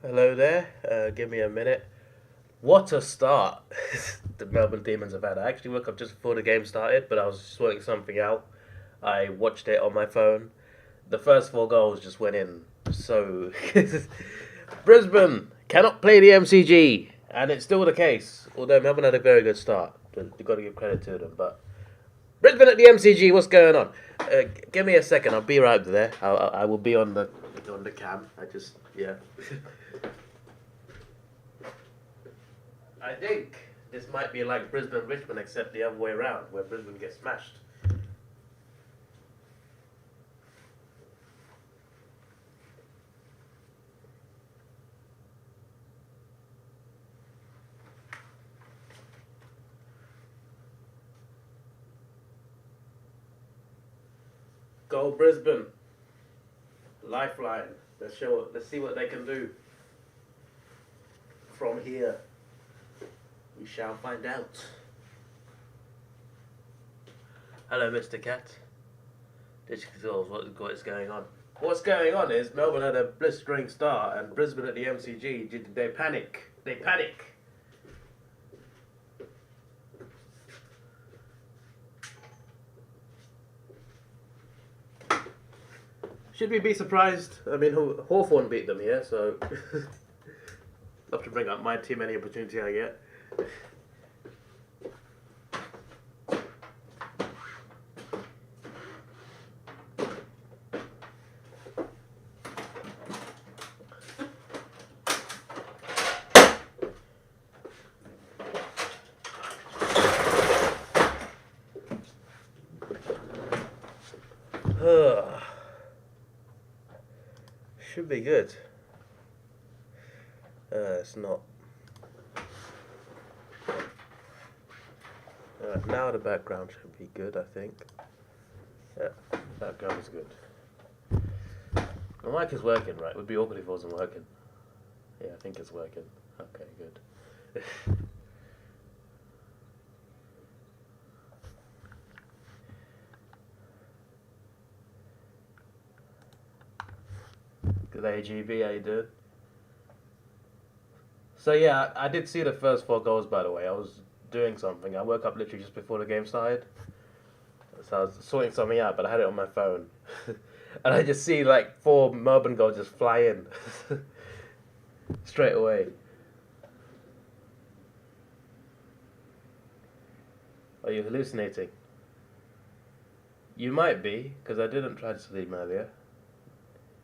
Hello there. Give me a minute. What a start the Melbourne Demons have had. I actually woke up just before the game started, but I was sorting something out. I watched it on my phone. The first four goals just went in. So, Brisbane cannot play the MCG, and it's still the case. Although Melbourne had a very good start. You've got to give credit to them. But Brisbane at the MCG, what's going on? Give me a second. I'll be right there. I will be on the cam. Yeah. I think this might be like Brisbane Richmond, except the other way around, where Brisbane gets smashed. Go Brisbane, lifeline. Let's see what they can do from here. We shall find out. Hello, Mr. Cat. Digital, what is going on? What's going on is Melbourne had a blistering start, and Brisbane at the MCG, they panic. They panic. Should we be surprised? I mean, Hawthorn beat them here, so love to bring up my team any opportunity I get. Should be good. It's not. Now the background should be good, I think. Yeah, background is good. My mic is working, right? It would be awkward if it wasn't working. Yeah, I think it's working. Okay, good. Good day, GB, how you doing? So yeah, I did see the first four goals, by the way. I was doing something. I woke up literally just before the game started. So I was sorting something out, but I had it on my phone. And I just see like four Melbourne goals just fly in. Straight away. Are you hallucinating? You might be, because I didn't try to stream earlier.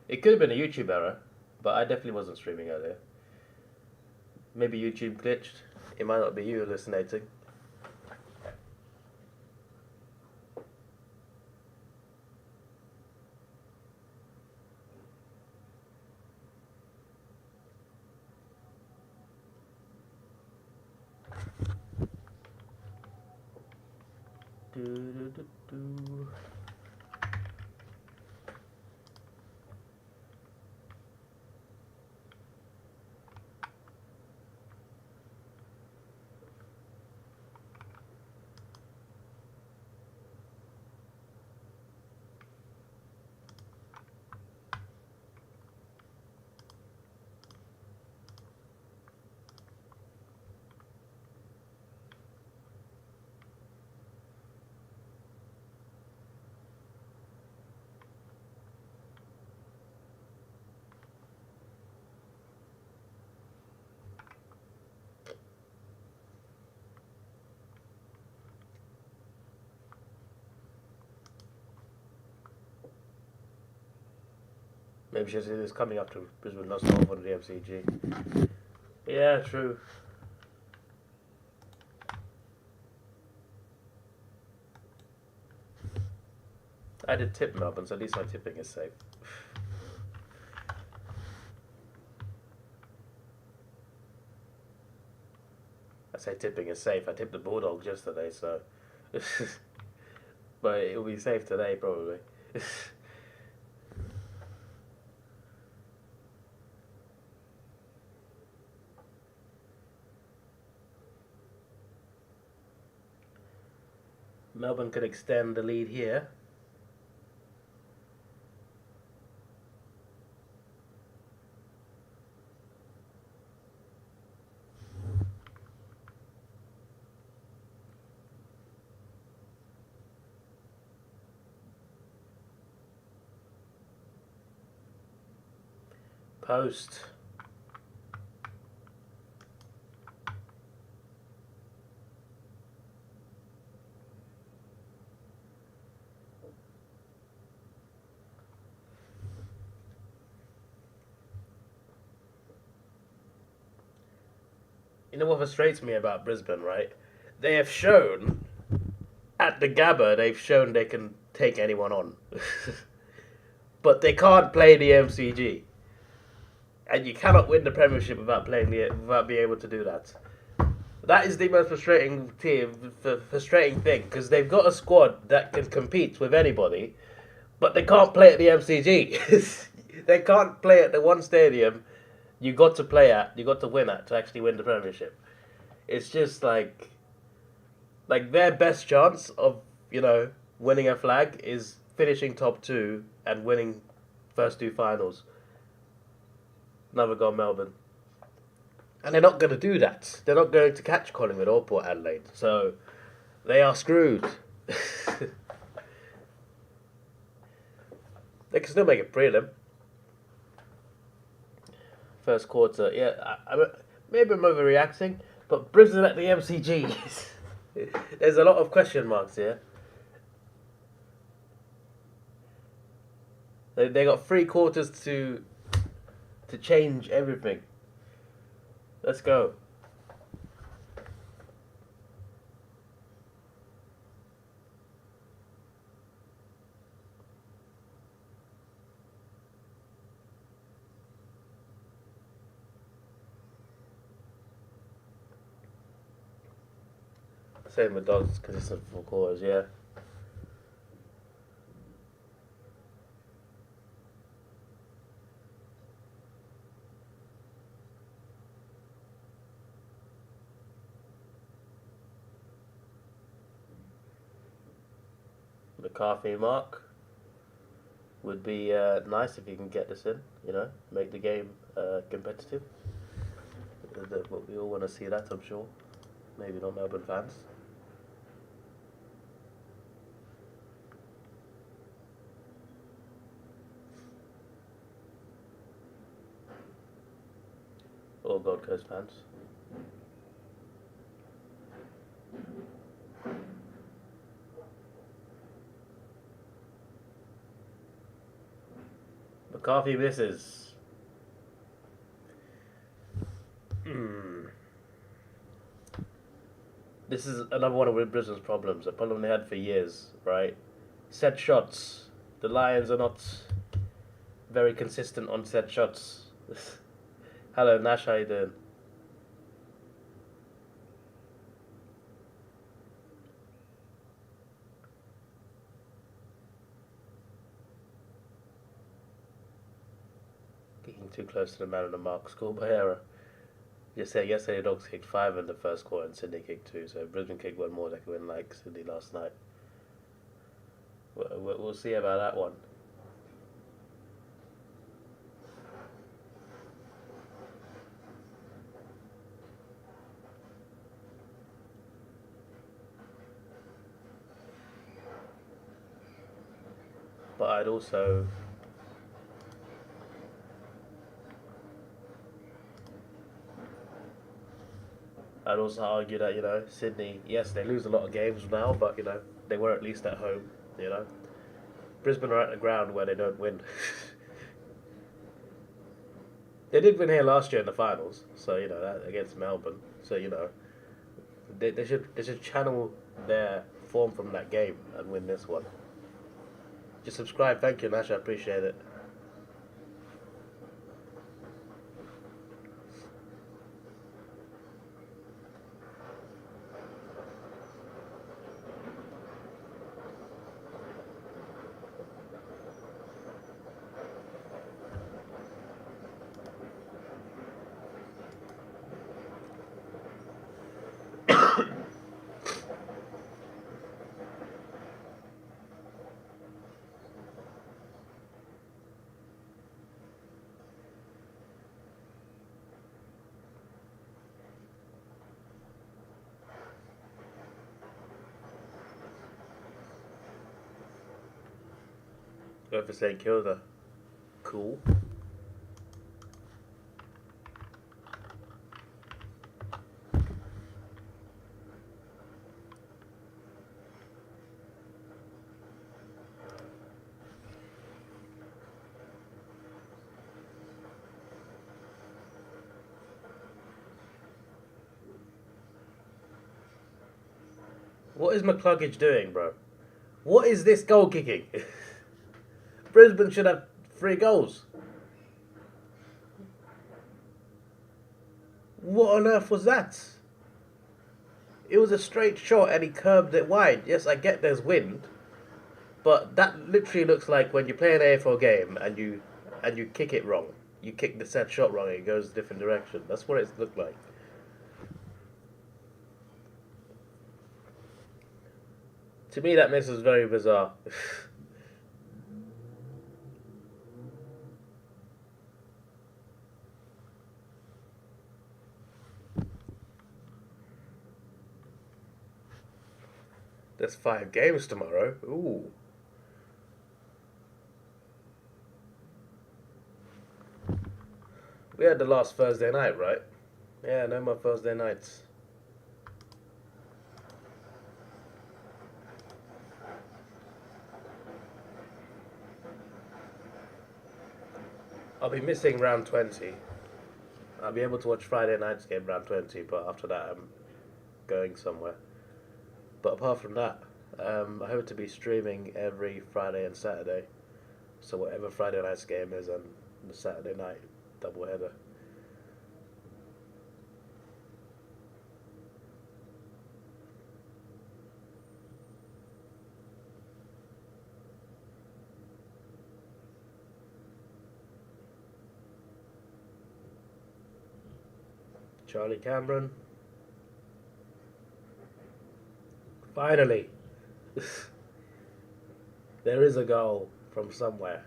It could have been a YouTube error, but I definitely wasn't streaming earlier. Maybe YouTube glitched. It might not be you hallucinating. Do, do, do, do. Maybe she's it's coming up to Brisbane, not solve on the MCG. Yeah, true. I did tip Melbourne, so at least my tipping is safe. I say tipping is safe. I tipped the Bulldogs yesterday, so. But it will be safe today, probably. Melbourne could extend the lead here. Post. You know what frustrates me about Brisbane, right? They have shown at the Gabba, they've shown they can take anyone on, but they can't play the MCG, and you cannot win the Premiership without without being able to do that. That is the most frustrating thing, because they've got a squad that can compete with anybody, but they can't play at the MCG. They can't play at the one stadium you got to play at, you got to win at to actually win the Premiership. It's just like their best chance of, winning a flag is finishing top two and winning first two finals. Never go Melbourne. And they're not going to do that. They're not going to catch Collingwood or Port Adelaide. So they are screwed. They can still make it prelim. First quarter, yeah. Maybe I'm overreacting, but Brisbane at the MCG. There's a lot of question marks here. They got 3 quarters to change everything. Let's go. Same with dogs, consistent 4 quarters, yeah. McCarthy Mark would be nice if you can get this in, make the game competitive. We all want to see that, I'm sure. Maybe not Melbourne fans. Or Gold Coast fans. McCarthy misses. This is another one of Brisbane's problems, a problem they had for years, right? Set shots. The Lions are not very consistent on set shots. Hello, Nash, how you doing? Getting too close to the man of the mark. Score by error. Yesterday the Dogs kicked 5 in the first quarter and Sydney kicked 2, so Brisbane kicked 1 more, they could win like Sydney last night. We'll see about that one. But I'd also argue that, Sydney, yes, they lose a lot of games now, but, they were at least at home, Brisbane are at the ground where they don't win. They did win here last year in the finals, so, that against Melbourne. So, they should channel their form from that game and win this one. Just subscribe, thank you, Nash, I appreciate it. Go for St Kilda. Cool. What is McCluggage doing, bro? What is this goal kicking? Brisbane should have 3 goals. What on earth was that? It was a straight shot and he curved it wide. Yes, I get there's wind, but that literally looks like when you play an AFL game and you kick it wrong. You kick the set shot wrong and it goes a different direction. That's what it looked like. To me, that miss was very bizarre. There's 5 games tomorrow. Ooh. We had the last Thursday night, right? Yeah, no more Thursday nights. I'll be missing round 20. I'll be able to watch Friday night's game round 20, but after that I'm going somewhere. But apart from that, I hope to be streaming every Friday and Saturday. So whatever Friday night's game is and the Saturday night doubleheader. Charlie Cameron. Finally! There is a goal from somewhere.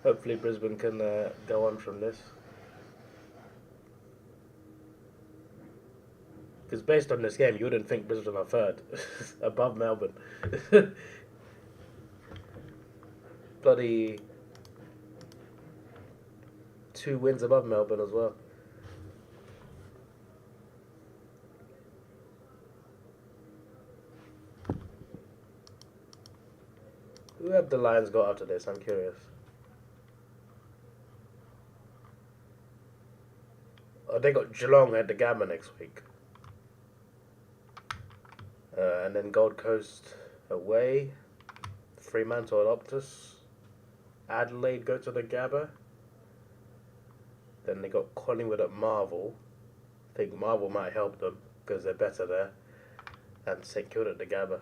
Hopefully Brisbane can go on from this. Because based on this game, you wouldn't think Brisbane are third. Above Melbourne. Bloody 2 wins above Melbourne as well. Who have the Lions got after this? I'm curious. Oh, they got Geelong at the Gamma next week. And then Gold Coast away. Fremantle at Optus. Adelaide go to the Gabba. Then they got Collingwood at Marvel. I think Marvel might help them because they're better there. And St Kilda at the Gabba.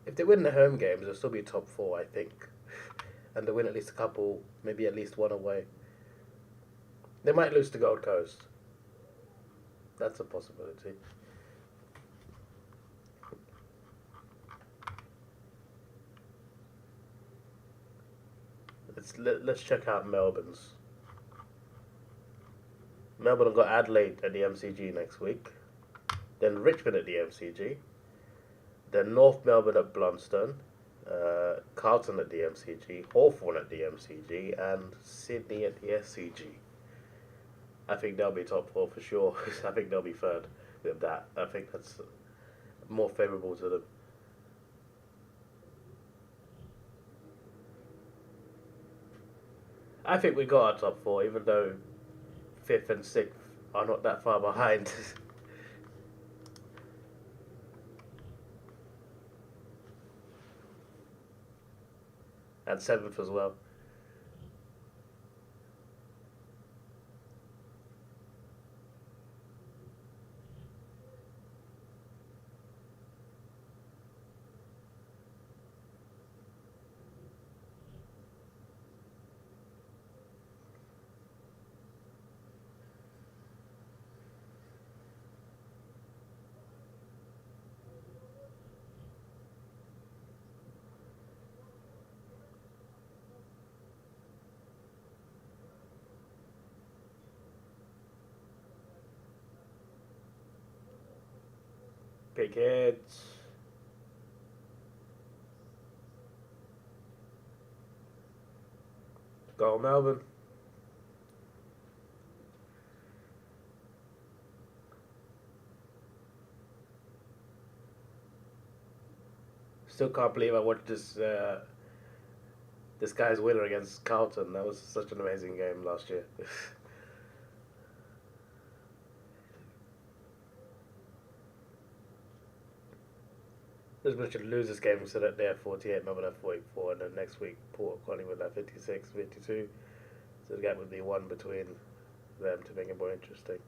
If they win the home games, they'll still be top 4, I think. And they win at least a couple, maybe at least one away. They might lose to Gold Coast. That's a possibility. Let's check out Melbourne's. Melbourne have got Adelaide at the MCG next week. Then Richmond at the MCG. Then North Melbourne at Blundstone. Carlton at the MCG. Hawthorn at the MCG. And Sydney at the SCG. I think they'll be top 4 for sure. I think they'll be third with that. I think that's more favourable to them. I think we got our top 4, even though 5th and 6th are not that far behind. And 7th as well. Okay, kids. Go Melbourne. Still can't believe I watched this guy's winner against Carlton. That was such an amazing game last year. Brisbane should lose this game so that they have 48, Melbourne have 44, and then next week Port of Collingwood have 56, 52. So the gap would be one between them to make it more interesting.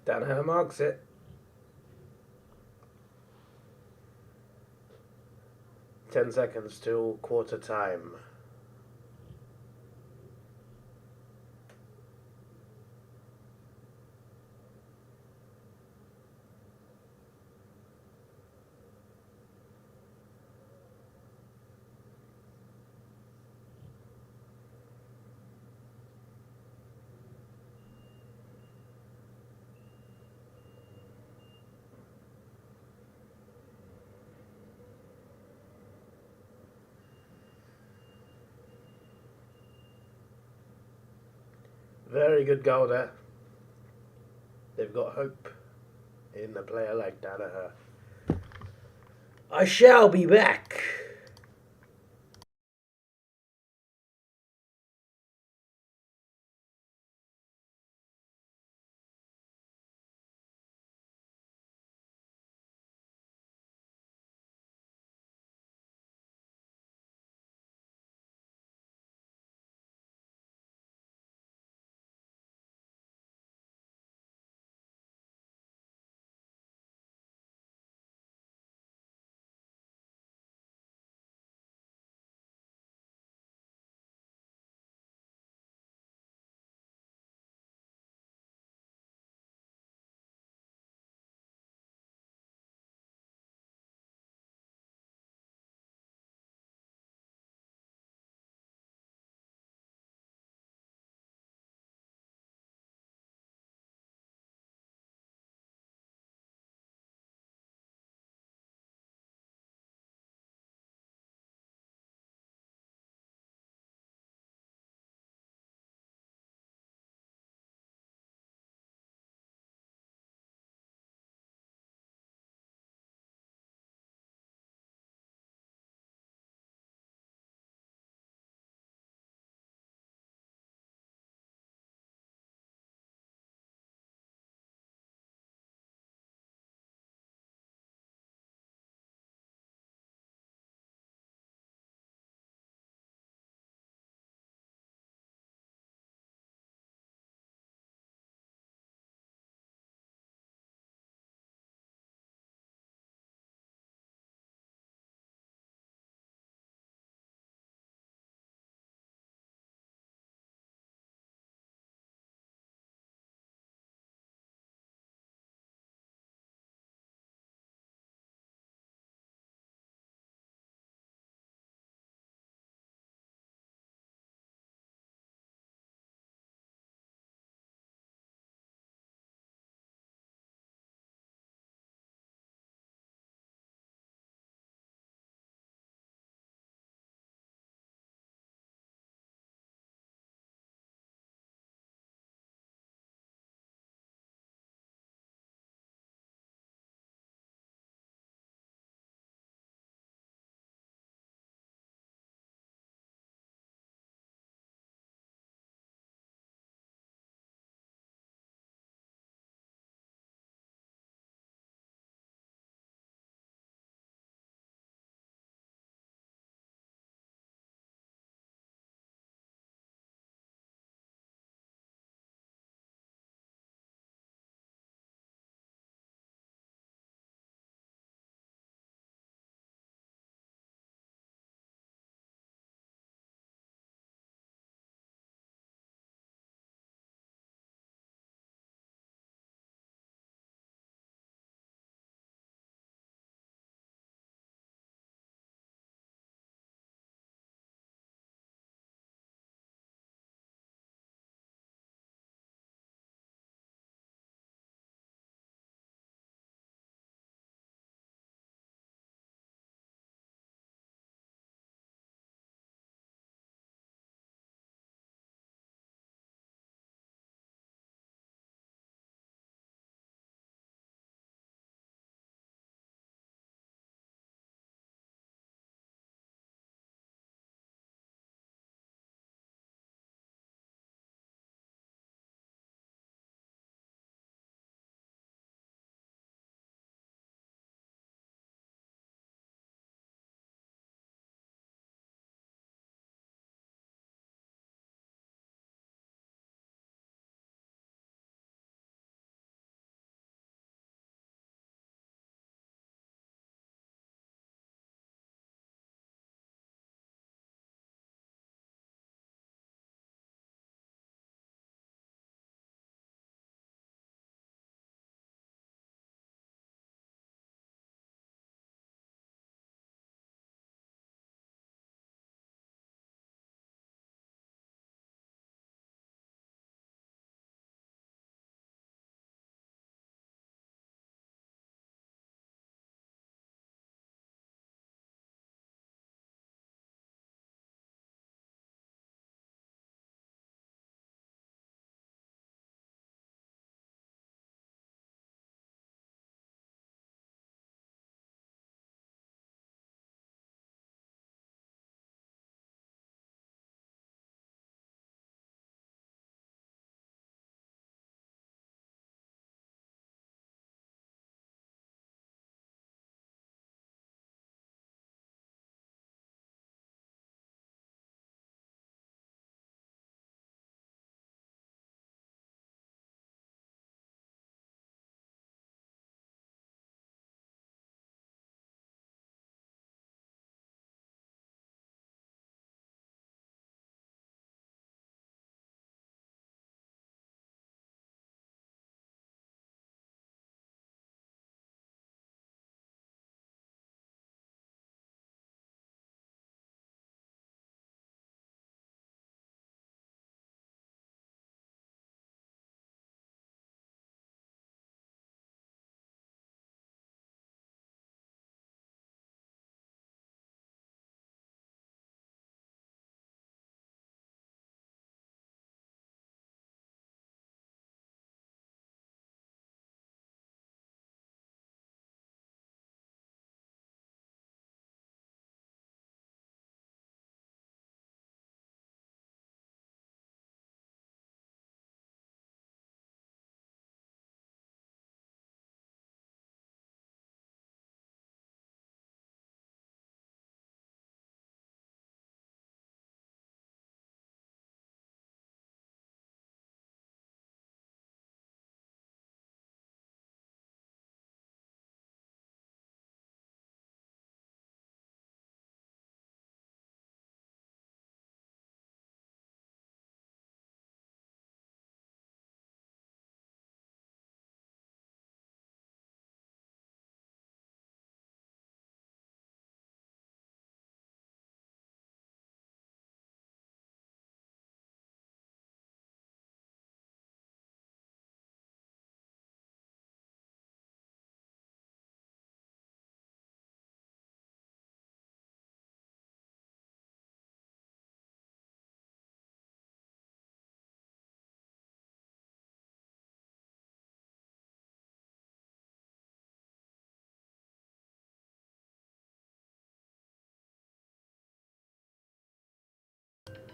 Danaher marks it. 10 seconds till quarter time. Very good goal there. They've got hope in a player like Danaher. I shall be back.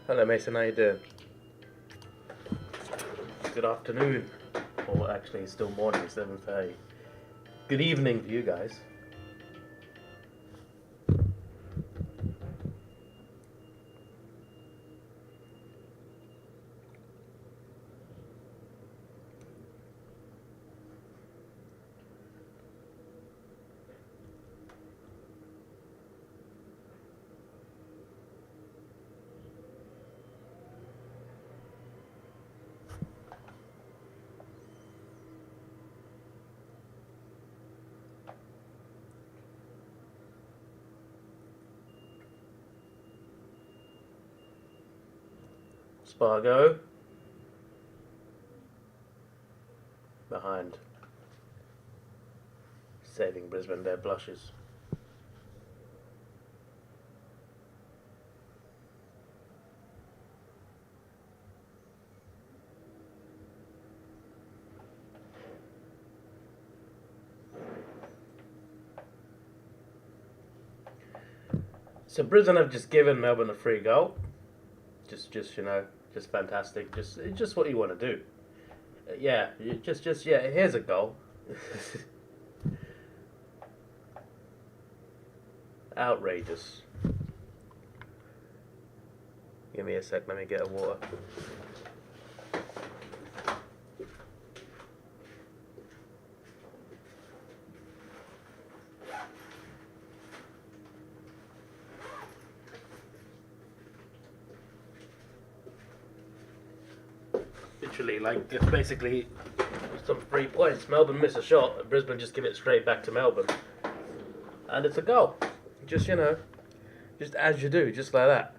Hello Mason, how you doing? Good afternoon. Or actually it's still morning, 7:30. Good evening for you guys. Spargo. Behind. Saving Brisbane their blushes. So Brisbane have just given Melbourne a free goal. Just you know, just fantastic. Just what you want to do. Yeah, yeah. Here's a goal. Outrageous. Give me a sec. Let me get a water. Literally, like, it's basically some 3 points. Melbourne miss a shot, Brisbane just give it straight back to Melbourne. And it's a goal. Just, you know, just as you do, just like that.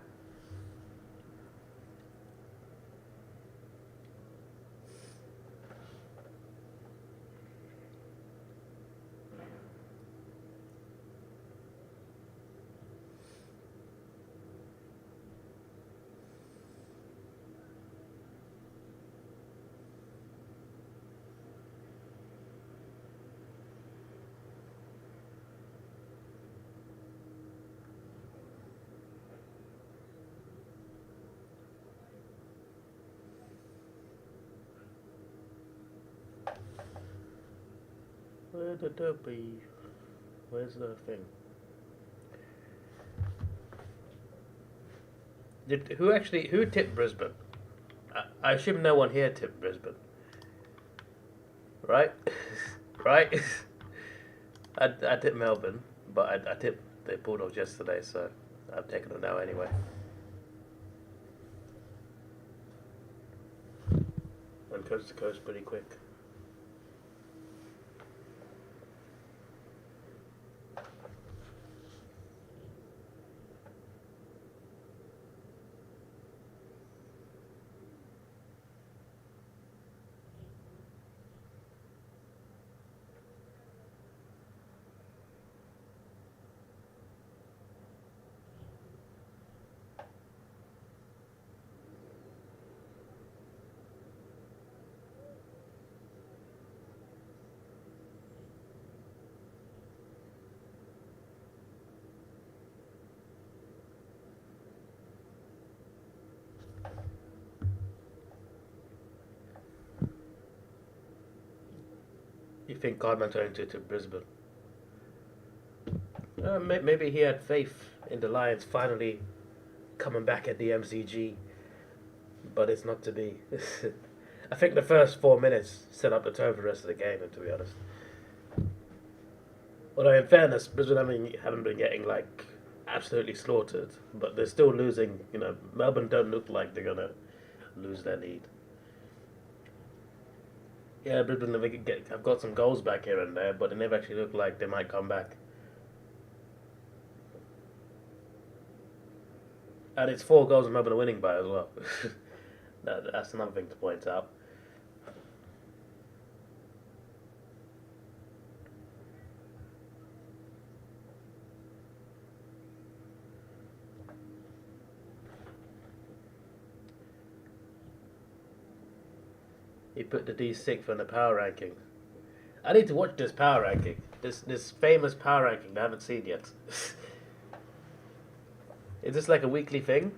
Where's the Adobe? Where's the thing? Who tipped Brisbane? I assume no one here tipped Brisbane. Right? Right? I tipped Melbourne, but I tipped the Bulldogs yesterday, so I've taken them now anyway. And coast to coast pretty quick. You think Cardman turned to Brisbane? Maybe he had faith in the Lions finally coming back at the MCG, but it's not to be. I think the first 4 minutes set up the tone for the rest of the game, and to be honest. Although in fairness, Brisbane haven't been getting like absolutely slaughtered, but they're still losing. You know, Melbourne don't look like they're gonna lose their lead. Yeah, Brisbane have got some goals back here and there, but they never actually look like they might come back. And it's 4 goals and Melbourne are winning by as well. That's another thing to point out. He put the D6 on the power ranking. I need to watch this power ranking. This famous power ranking I haven't seen yet. Is this like a weekly thing?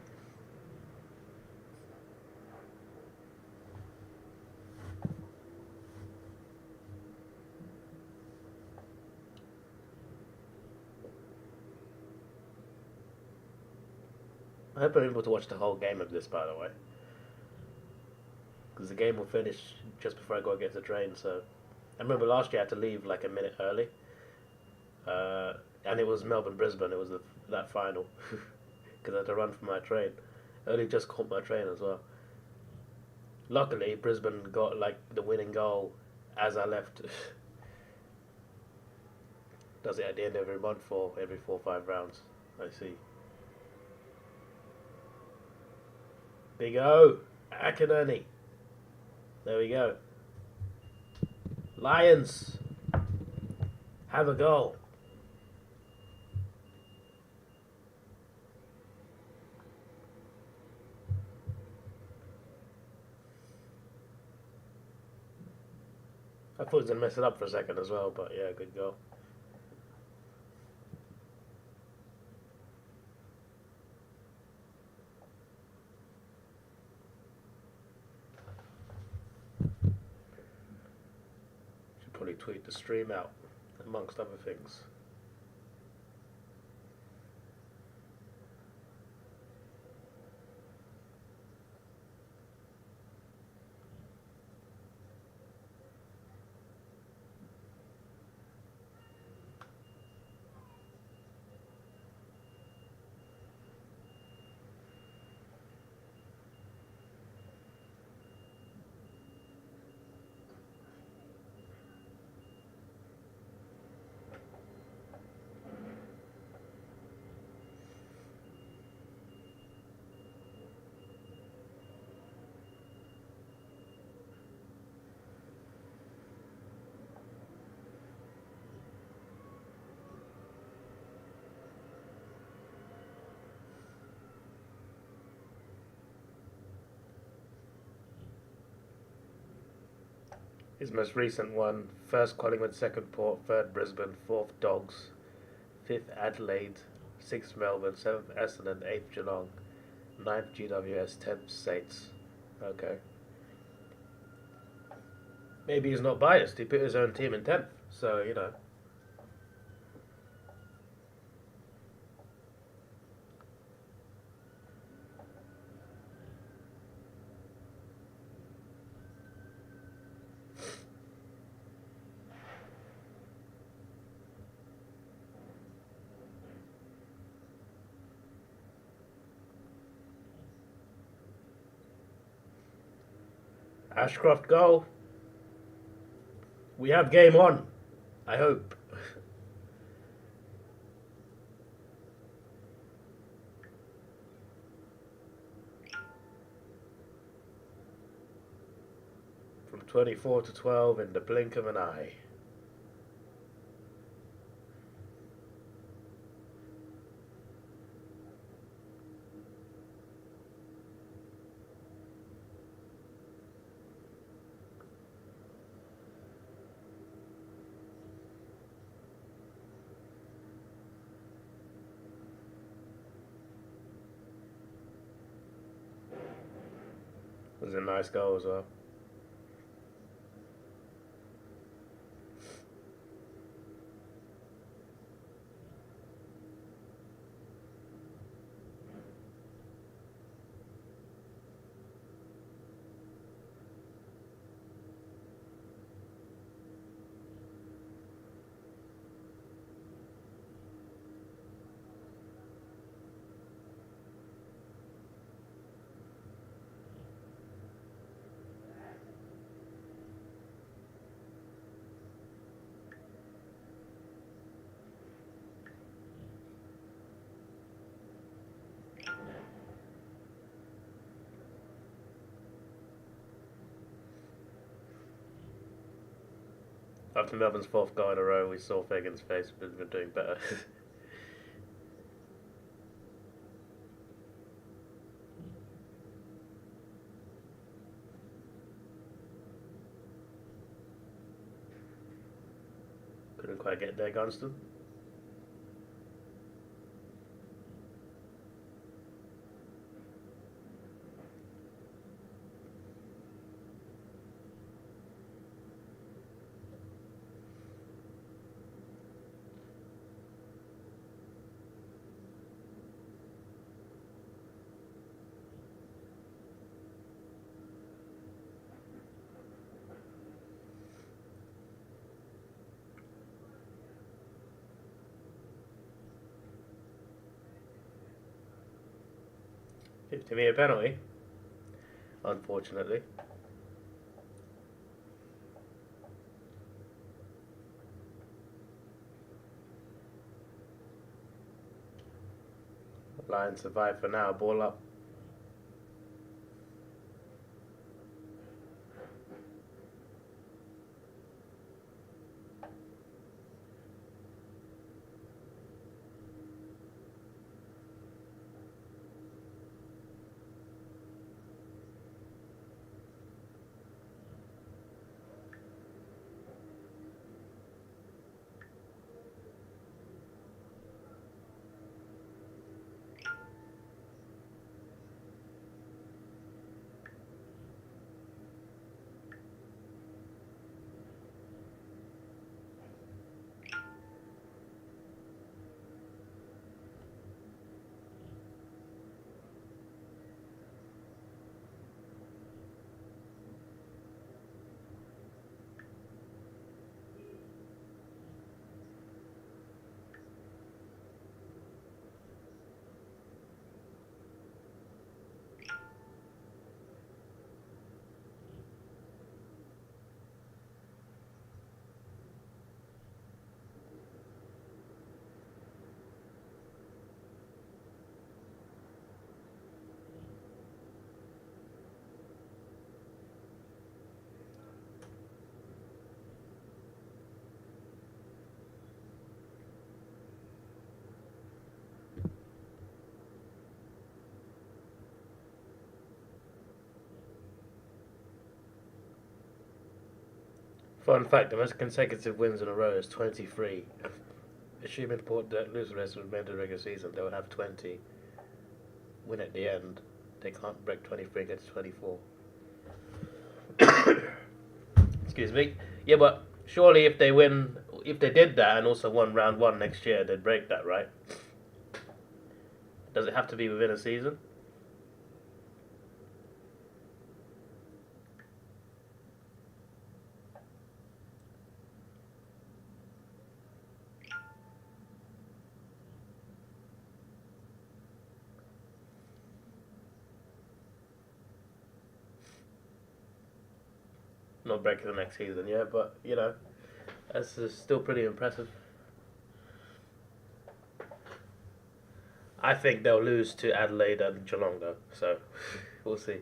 never been able to watch the whole game of this, by the way, because the game will finish just before I go get the train. So I remember last year I had to leave like a minute early, and it was Melbourne Brisbane. It was that final because I had to run for my train. I only just caught my train as well. Luckily, Brisbane got like the winning goal as I left. Does it at the end of every month for every 4 or 5 rounds. I see. Big O, Akinoni. There we go. Lions, have a goal. I thought he was going to mess it up for a second as well, but yeah, good goal. Should probably tweet the stream out, amongst other things. His most recent one: first Collingwood, second Port, third Brisbane, fourth Dogs, fifth Adelaide, sixth Melbourne, seventh Essendon, eighth Geelong, ninth GWS, 10th Saints. Okay. Maybe he's not biased. He put his own team in 10th, so you know. Ashcroft goal. We have game on, I hope. From 24 to 12 in the blink of an eye. It was a nice goal as well. After Melbourne's fourth goal in a row, we saw Fagan's face, but we're doing better. Couldn't quite get there, Gunston. 50-metre penalty, unfortunately. Lions survive for now, ball up. Fun fact, the most consecutive wins in a row is 23. Assuming Port don't lose the rest of the regular season, they would have 20. Win at the end. They can't break 23 against 24. Excuse me. Yeah, but surely if they did that and also won round 1 next year, they'd break that, right? Does it have to be within a season? Not breaking the next season, yeah, but you know, that's still pretty impressive. I think they'll lose to Adelaide and Geelong though, so we'll see.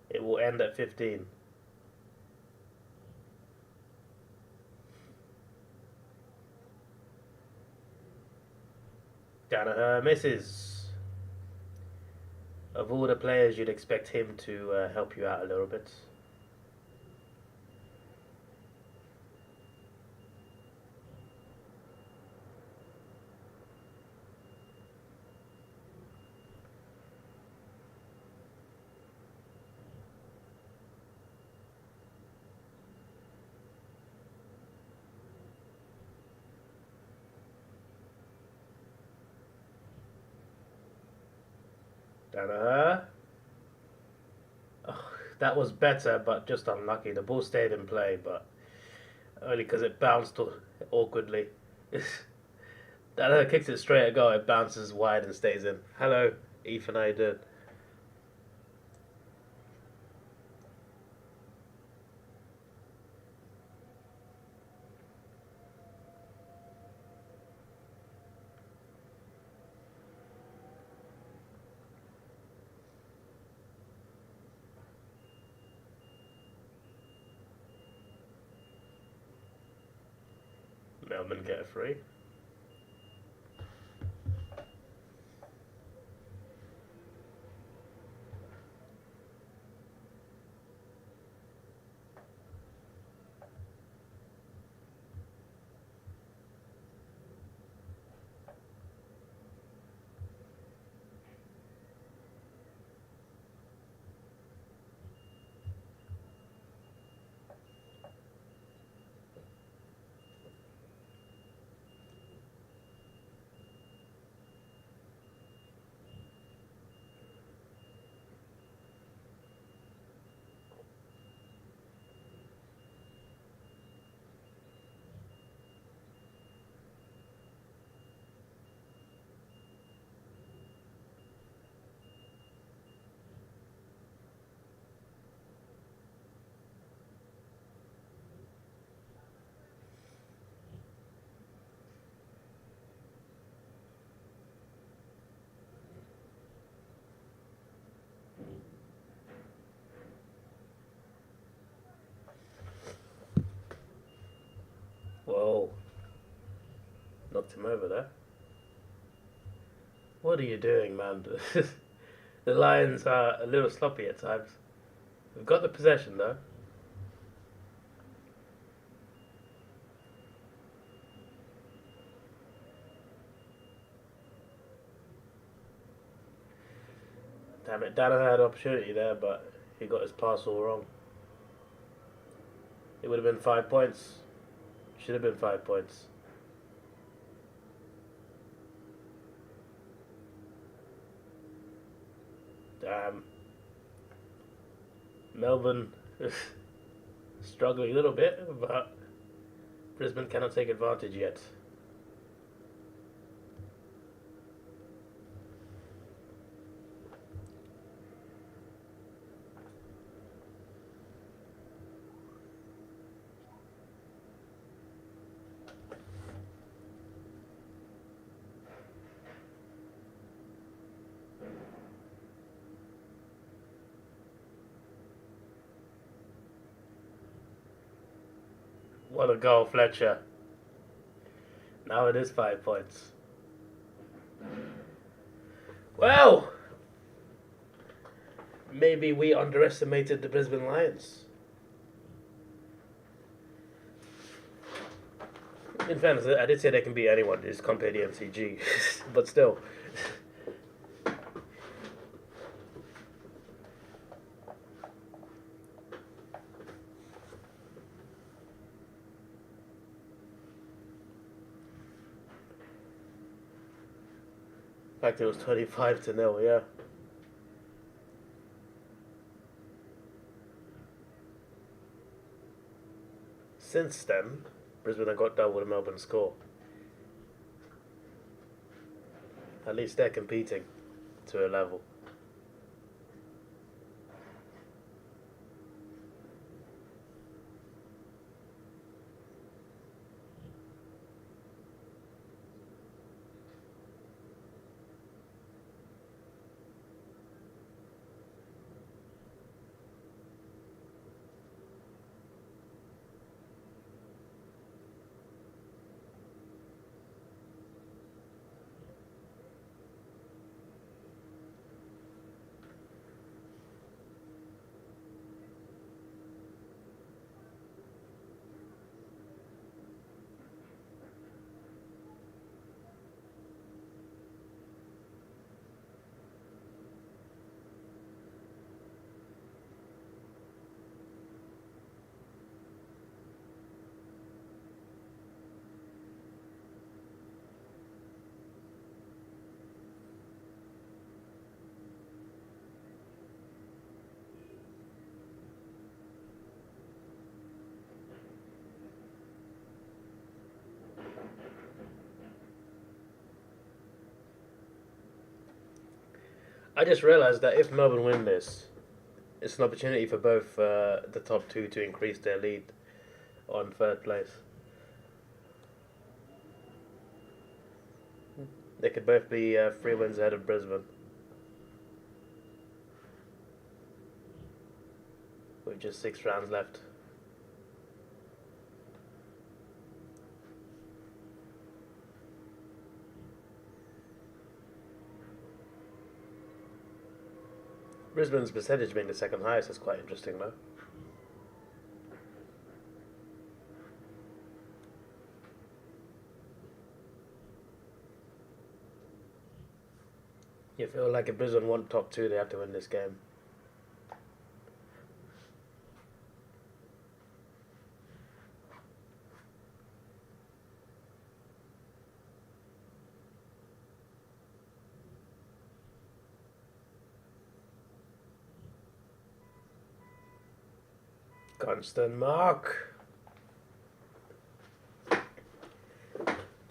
It will end at 15. Danaher misses. Of all the players, you'd expect him to help you out a little bit. Danaher. Oh, that was better, but just unlucky. The ball stayed in play, but only because it bounced awkwardly. Danaher kicks it straight at goal. It bounces wide and stays in. Hello, Ethan. How you doing? Melbourne get a free. knocked him over there. What are you doing, man? The Lions are a little sloppy at times. We've got the possession, though. Damn it, Dano had an opportunity there, but he got his pass all wrong. It would have been 5 points. Should have been 5 points. Damn. Melbourne struggling a little bit, but Brisbane cannot take advantage yet. What a goal, Fletcher. Now it is 5 points. Well, maybe we underestimated the Brisbane Lions. In fairness, I did say they can beat anyone, just compare the MCG. But still. In fact, it was 25-0, yeah. Since then, Brisbane have got double the Melbourne score. At least they're competing to a level. I just realised that if Melbourne win this, it's an opportunity for both the top two to increase their lead on third place. They could both be 3 wins ahead of Brisbane, with just 6 rounds left. Brisbane's percentage being the second highest is quite interesting, though. You feel like if Brisbane want top 2, they have to win this game. Constant mark.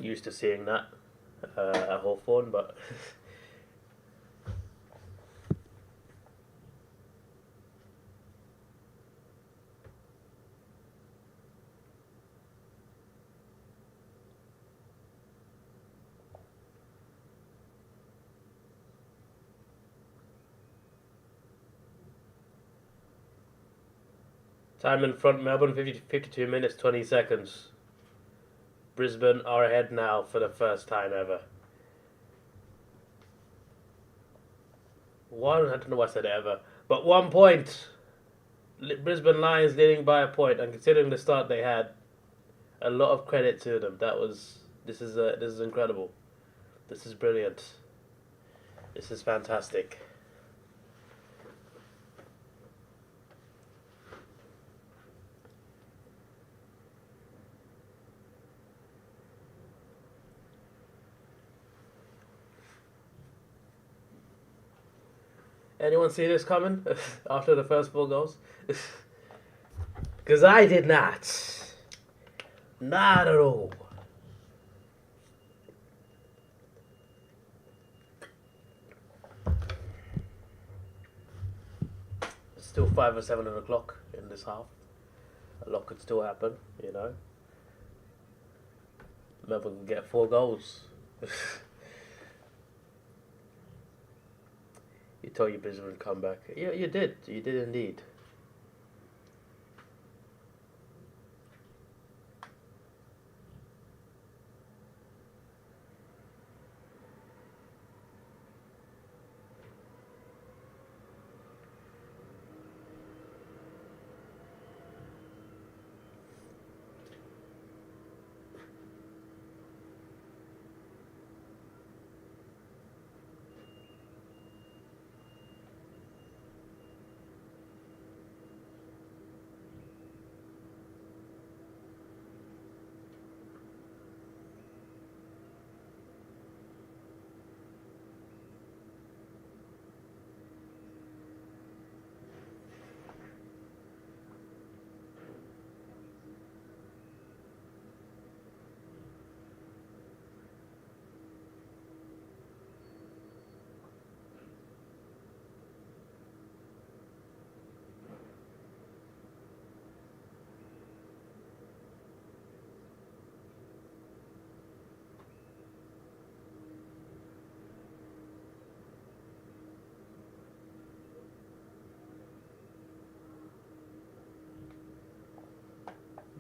Used to seeing that at Hawthorn, but time in front, Melbourne, 52 minutes, 20 seconds. Brisbane are ahead now for the first time ever. I don't know why I said ever, but 1 point. Brisbane Lions leading by a point, and considering the start they had, a lot of credit to them. This is incredible. This is brilliant. This is fantastic. Anyone see this coming after the first 4 goals? Because I did not. Not at all. It's still 5 or 7 o'clock in this half. A lot could still happen, you know. Melbourne can get 4 goals. You told your Brisbane would come back. Yeah, you did. You did indeed.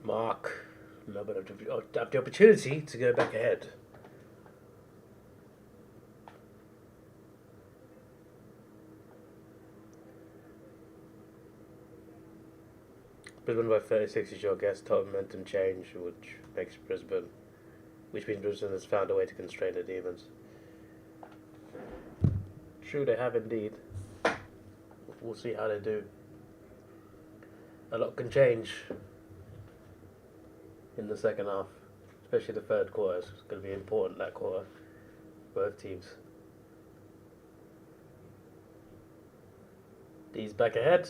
Mark, Melbourne have the opportunity to go back ahead. Brisbane by 36 is your guess. Total momentum change, which means Brisbane has found a way to constrain the Demons. True, they have indeed. We'll see how they do. A lot can change in the second half, especially the third quarter. It's going to be important, that quarter, both teams. These back ahead.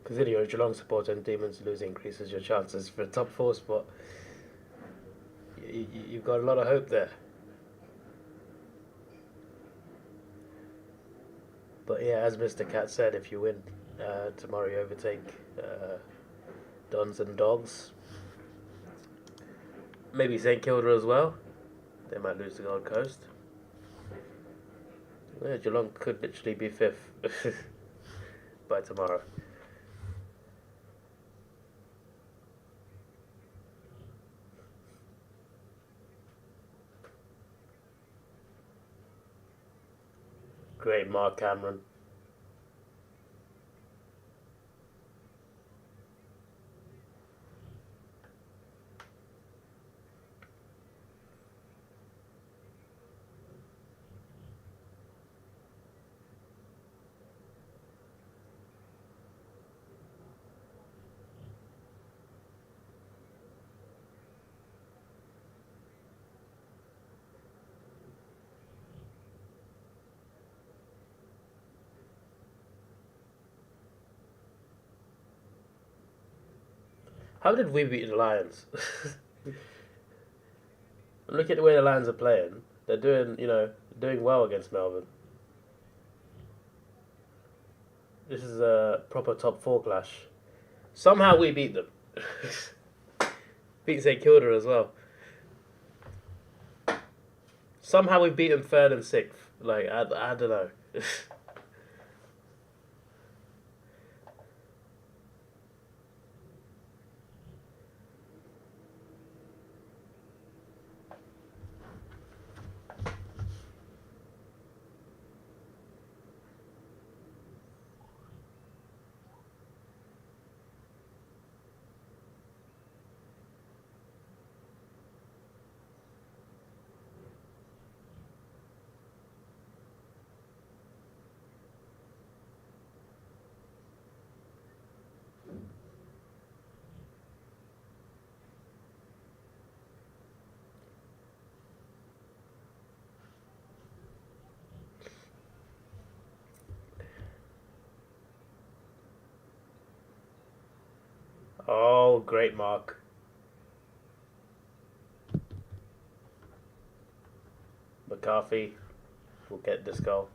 Considering you're a Geelong supporter and Demons losing increases your chances for a top 4 spot. You've got a lot of hope there. But yeah, as Mr. Cat said, if you win tomorrow, you overtake Dons and Dogs. Maybe St Kilda as well. They might lose to Gold Coast. Yeah, Geelong could literally be 5th by tomorrow. Great Mark Cameron. How did we beat the Lions? Look at the way the Lions are playing. They're doing, doing well against Melbourne. This is a proper top four clash. Somehow we beat them. Beat St Kilda as well. Somehow we beat them third and sixth. Like I don't know. Oh, great mark. McCarthy will get this goal.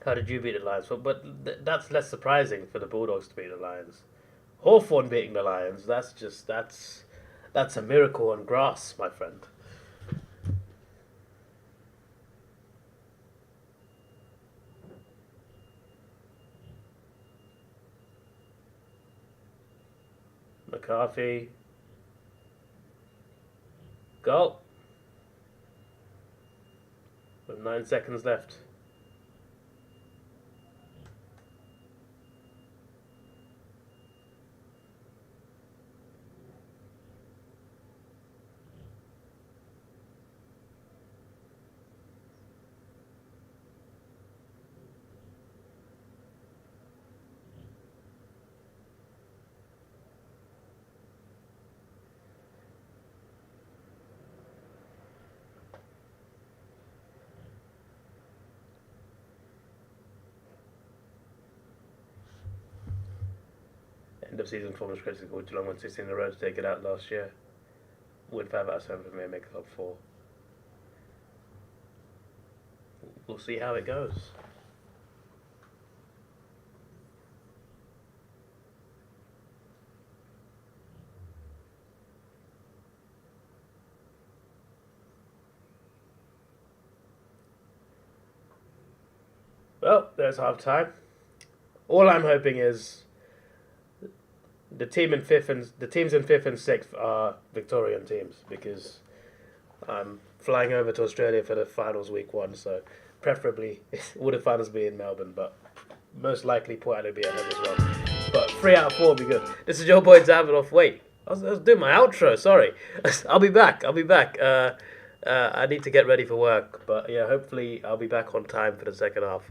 How did you beat the Lions? That's less surprising for the Bulldogs to beat the Lions. Hawthorn beating the Lions, that's a miracle on grass, my friend. McCarthy. Goal. With 9 seconds left. End of season form was critical. Geelong won 16 in a row to take it out last year. Win 5 out of 7 may make it up 4. We'll see how it goes. Well, there's half time. All I'm hoping is the teams in fifth and sixth are Victorian teams because I'm flying over to Australia for the finals week 1, so preferably would the finals be in Melbourne, but most likely Port Adelaide be ahead as well. But 3 out of 4 would be good. This is your boy Davidoff. Wait, I was doing my outro. Sorry, I'll be back. I need to get ready for work, but yeah, hopefully I'll be back on time for the second half.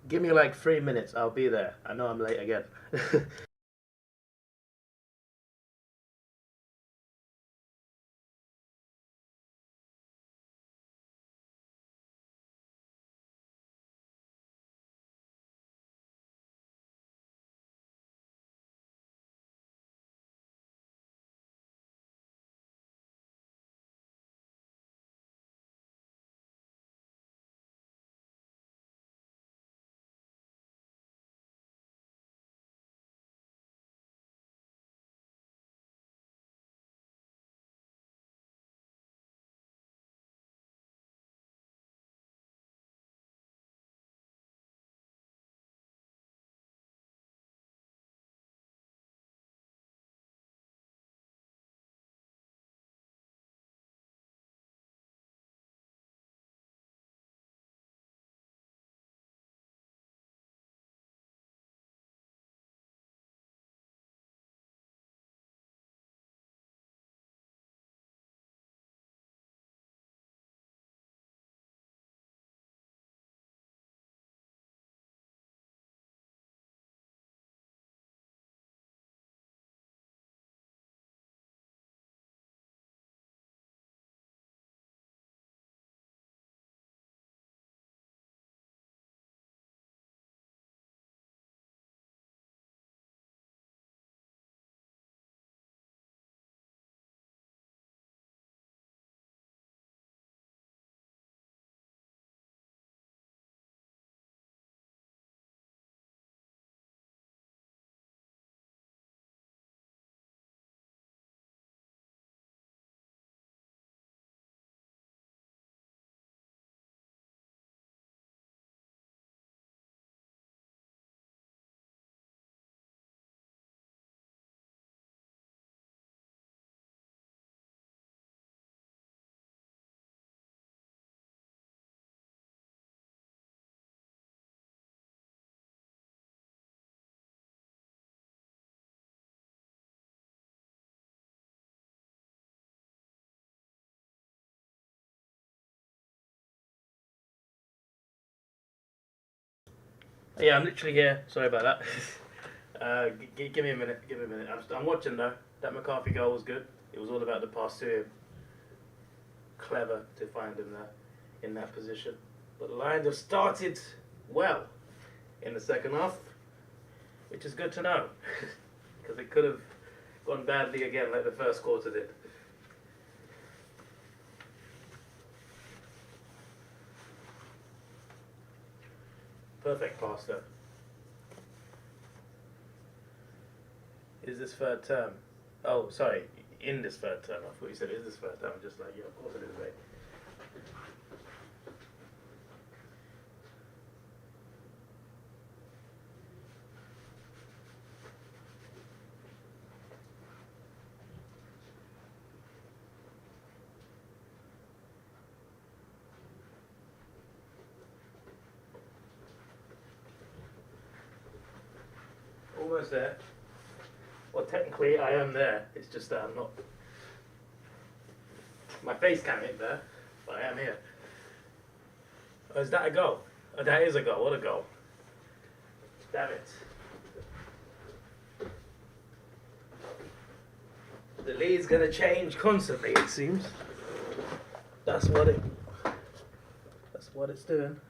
Give me like 3 minutes. I'll be there. I know I'm late again. Yeah, I'm literally here. Sorry about that. Give me a minute. Give me a minute. I'm watching though. That McCarthy goal was good. It was all about the pass to him. Clever to find him there in that position. But the Lions have started well in the second half, which is good to know because it could have gone badly again like the first quarter did. Perfect pass though. Is this third term? Oh, sorry, in this third term. I thought you said is this third term. Just like, yeah, of course it is, mate. Almost there. Well, technically I am there. It's just that I'm not. My face cam ain't there, but I am here. Oh, is that a goal? Oh, that is a goal. What a goal. Damn it. The lead's gonna change constantly, it seems. That's what it's doing.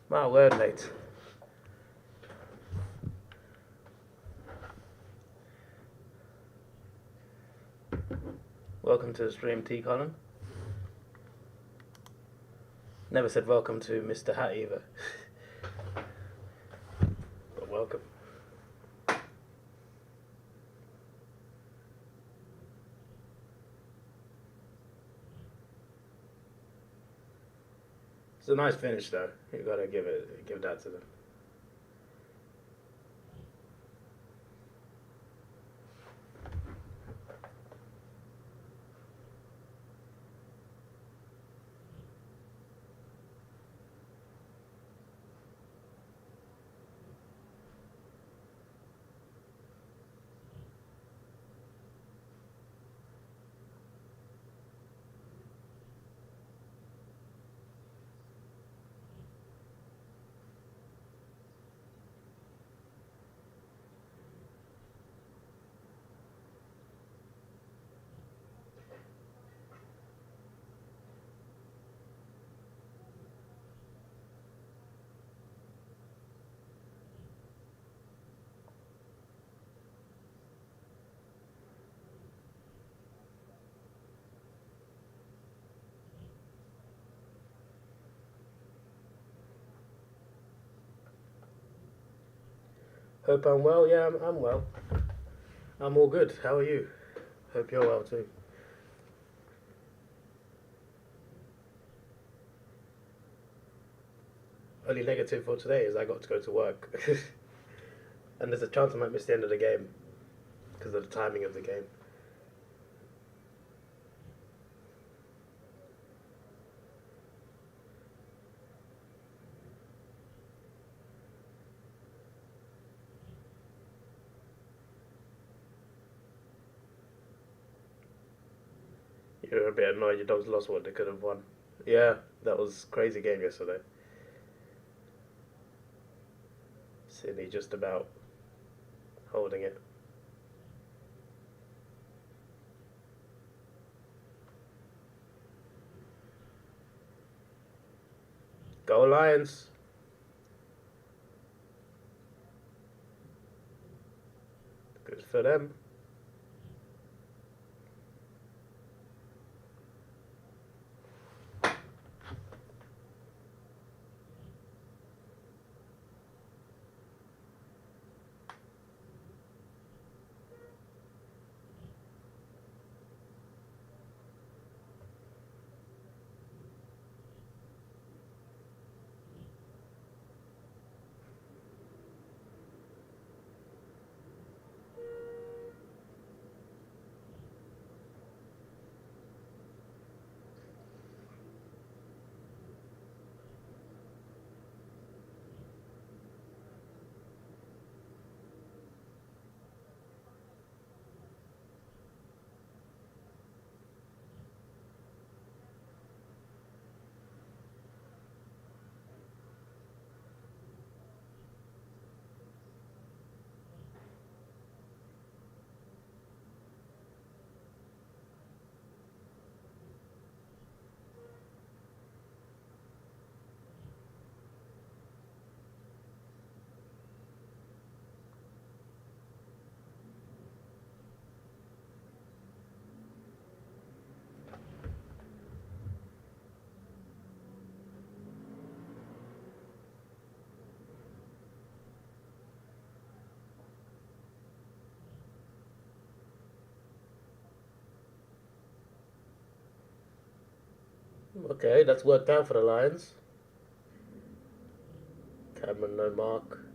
My word, mate. Welcome to the stream, T. Colin. Never said welcome to Mr. Hat either. But welcome. It's a nice finish though. You gotta give that to them. Hope I'm well. Yeah, I'm well. I'm all good. How are you? Hope you're well too. Only negative for today is I got to go to work. And there's a chance I might miss the end of the game because of the timing of the game. You're a bit annoyed your dogs lost what they could have won. Yeah, that was a crazy game yesterday. Sydney just about holding it. Go Lions! Good for them. Okay, that's worked out for the Lions. Cameron no mark.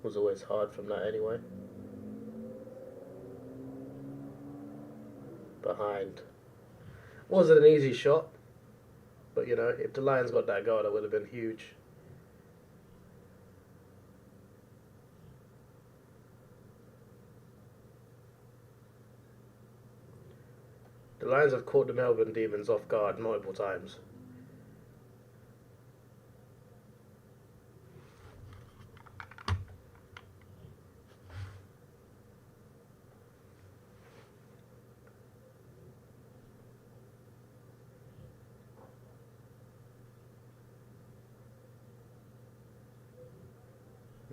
Was always hard from that anyway. Behind. Wasn't an easy shot, but you know, if the Lions got that goal, that would have been huge. The Lions have caught the Melbourne Demons off guard multiple times.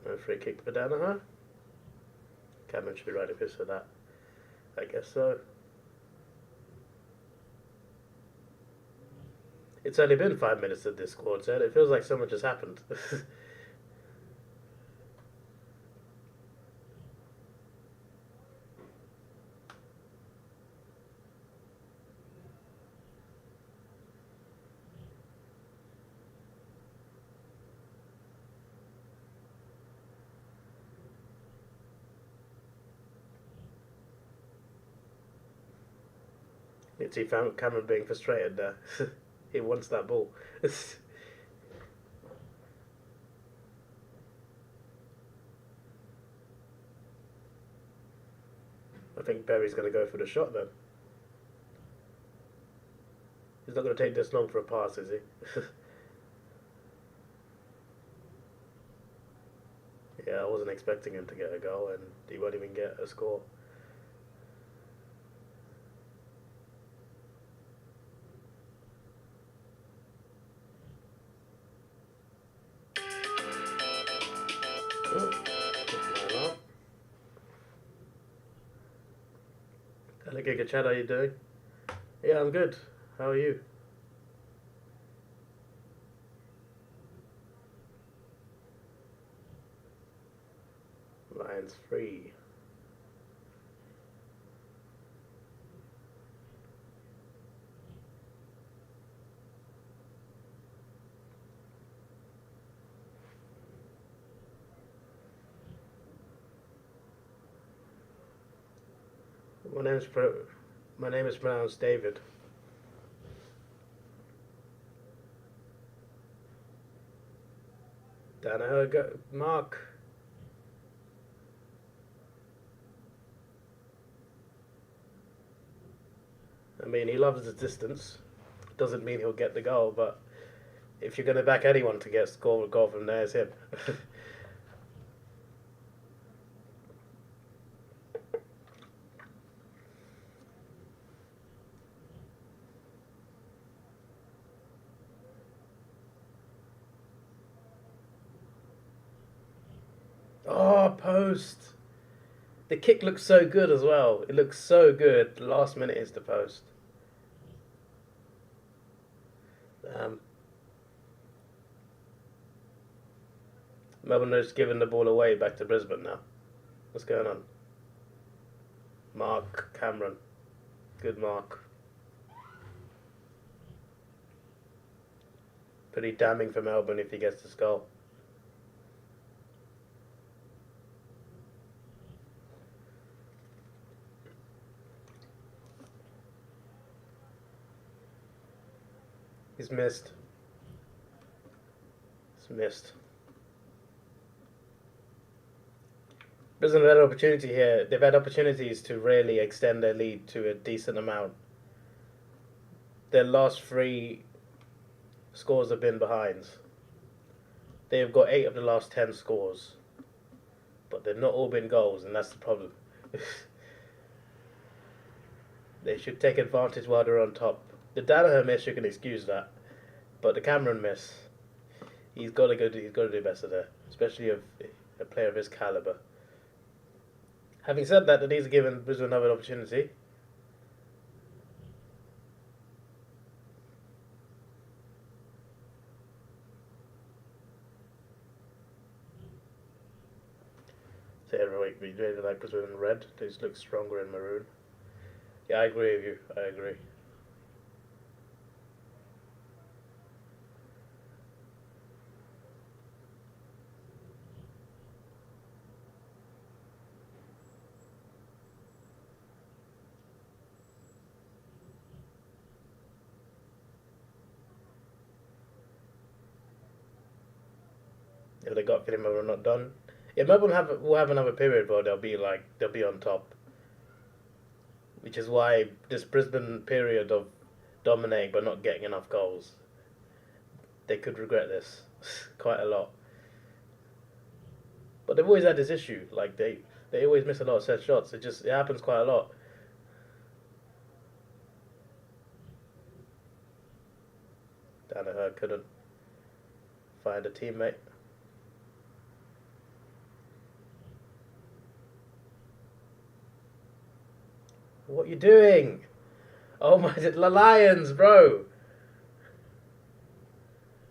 No free kick for Danaher. Cameron should be right if it's for that. I guess so. It's only been 5 minutes of this quarter, and it feels like so much has happened. You see Cameron being frustrated there. He wants that ball. I think Berry's going to go for the shot then. He's not going to take this long for a pass, is he? Yeah, I wasn't expecting him to get a goal, and he won't even get a score. Hello, Giga Chad, how you doing? Yeah, I'm good. How are you? Lions 3. My name is pronounced David. Danaher, Mark. I mean, he loves the distance. Doesn't mean he'll get the goal, but if you're going to back anyone to get a goal from there, it's him. Oh, post. The kick looks so good as well. It looks so good. The last minute is the post. Melbourne is giving the ball away back to Brisbane now. What's going on? Mark Cameron. Good mark. Pretty damning for Melbourne if he gets this goal. He's missed. It's missed. Brisbane have had an opportunity here. They've had opportunities to really extend their lead to a decent amount. Their last 3 scores have been behinds. They have got 8 of the last 10 scores. But they've not all been goals, and that's the problem. They should take advantage while they're on top. The Danaher miss, you can excuse that. But the Cameron miss, he's got to do better there. Especially of a player of his calibre. Having said that, needs to give Brisbane another opportunity. So every week we really like Brisbane in red. They just look stronger in maroon. Yeah, I agree with you. I agree. If they got feeling Melbourne not done. Yeah, Melbourne will have another period where they'll be on top. Which is why this Brisbane period of dominating but not getting enough goals, they could regret this quite a lot. But they've always had this issue. Like they always miss a lot of set shots. It happens quite a lot. Danaher couldn't find a teammate. What you doing? Oh my, the Lions, bro.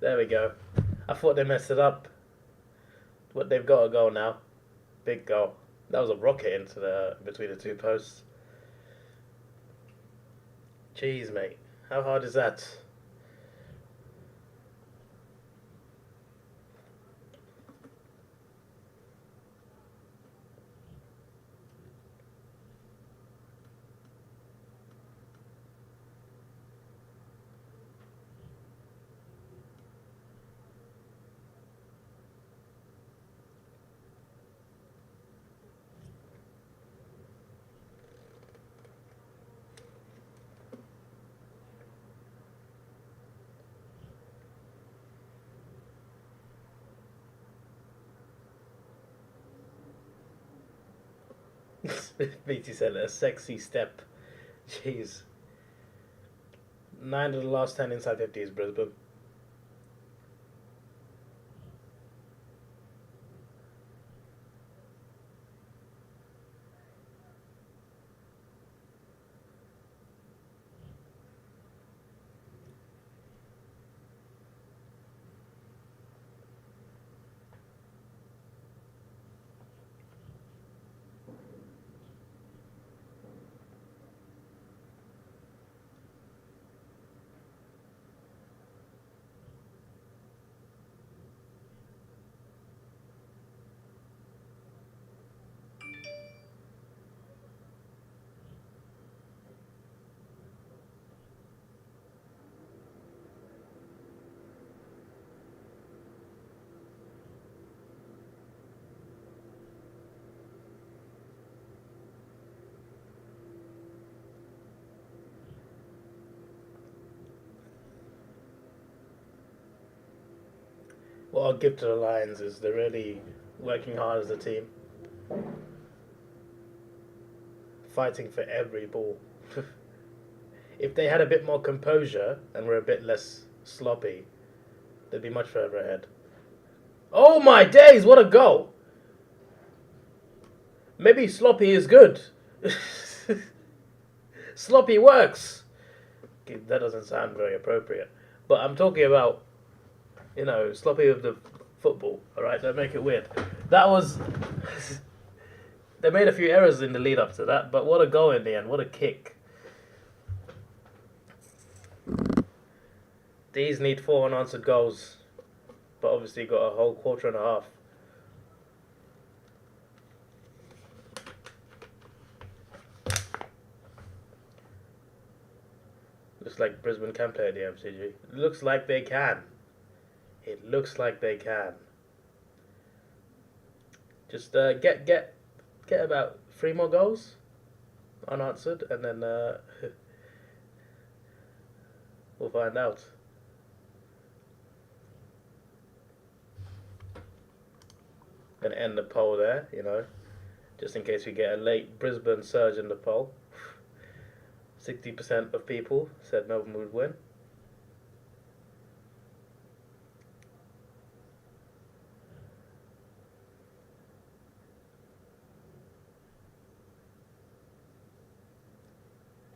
There we go. I thought they messed it up. But they've got a goal now. Big goal. That was a rocket into between the 2 posts. Jeez, mate. How hard is that? BT said a sexy step. Jeez. 9 of the last 10 inside 50 is Brisbane. what I'll give to the Lions is they're really working hard as a team, fighting for every ball. If they had a bit more composure and were a bit less sloppy, they'd be much further ahead. Oh my days, what a goal! Maybe sloppy is good. Sloppy works. Okay, that doesn't sound very appropriate. But I'm talking about, sloppy of the football, alright? Don't make it weird. That was... They made a few errors in the lead up to that, but what a goal in the end. What a kick. These need 4 unanswered goals, but obviously got a whole quarter and a half. Looks like Brisbane can play at the MCG. Looks like they can. It looks like they can. Just get about 3 more goals unanswered, and then we'll find out. Gonna end the poll there, just in case we get a late Brisbane surge in the poll. 60% of people said Melbourne would win.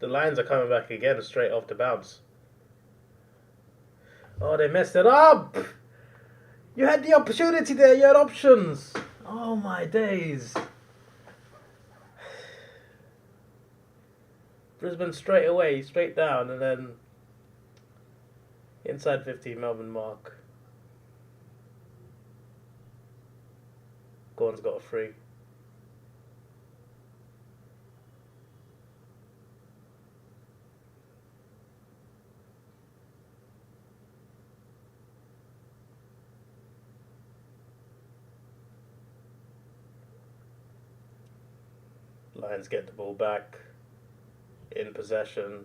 The Lions are coming back again straight off the bounce. Oh, they messed it up! You had the opportunity there, you had options! Oh my days. Brisbane straight away, straight down, and then inside 15 Melbourne mark. Gorn's got a free. Lions get the ball back, in possession,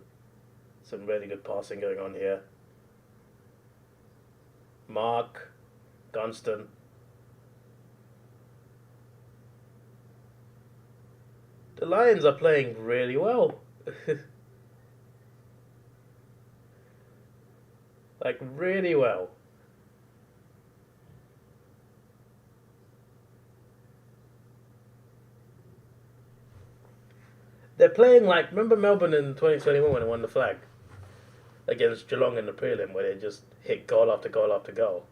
some really good passing going on here. Mark, Gunston. The Lions are playing really well. Like, really well. They're playing like, remember Melbourne in 2021 when they won the flag? Against Geelong in the prelim, where they just hit goal after goal after goal.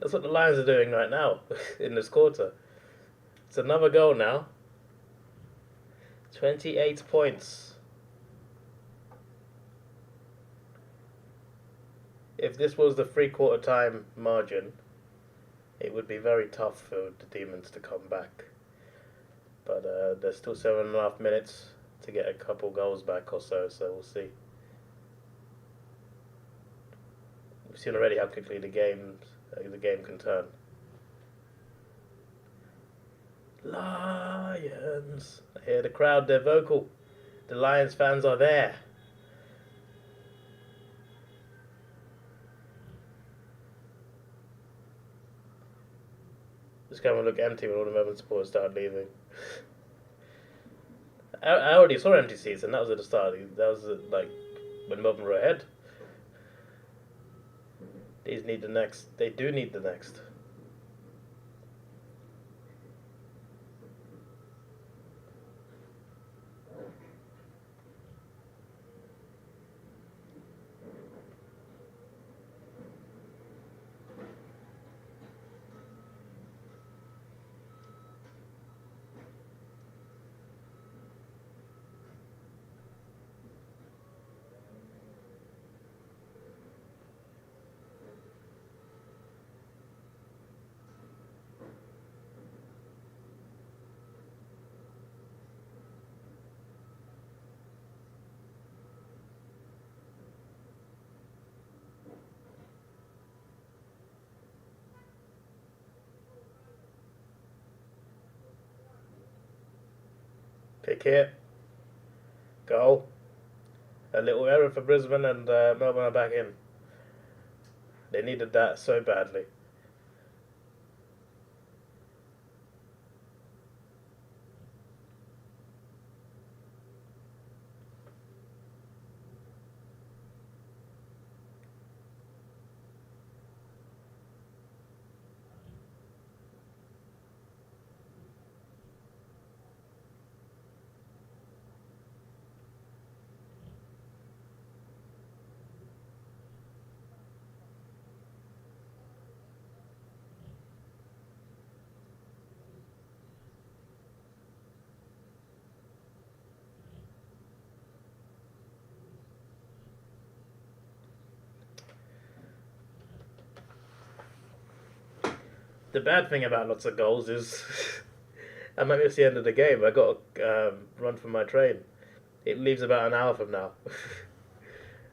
That's what the Lions are doing right now in this quarter. It's another goal now. 28 points. If this was the 3/4 time margin, it would be very tough for the Demons to come back. But there's still 7.5 minutes to get a couple goals back or so we'll see. We've seen already how quickly the game can turn. Lions! I hear the crowd, they're vocal. The Lions fans are there. This game will look empty when all the Melbourne supporters start leaving. I already saw empty seats, and that was at the start. That was like when Melbourne were ahead. These need the next. They do need the next. Pick here. Goal. A little error for Brisbane, and Melbourne are back in. They needed that so badly. The bad thing about lots of goals is I might miss the end of the game. I got to run for my train. It leaves about an hour from now.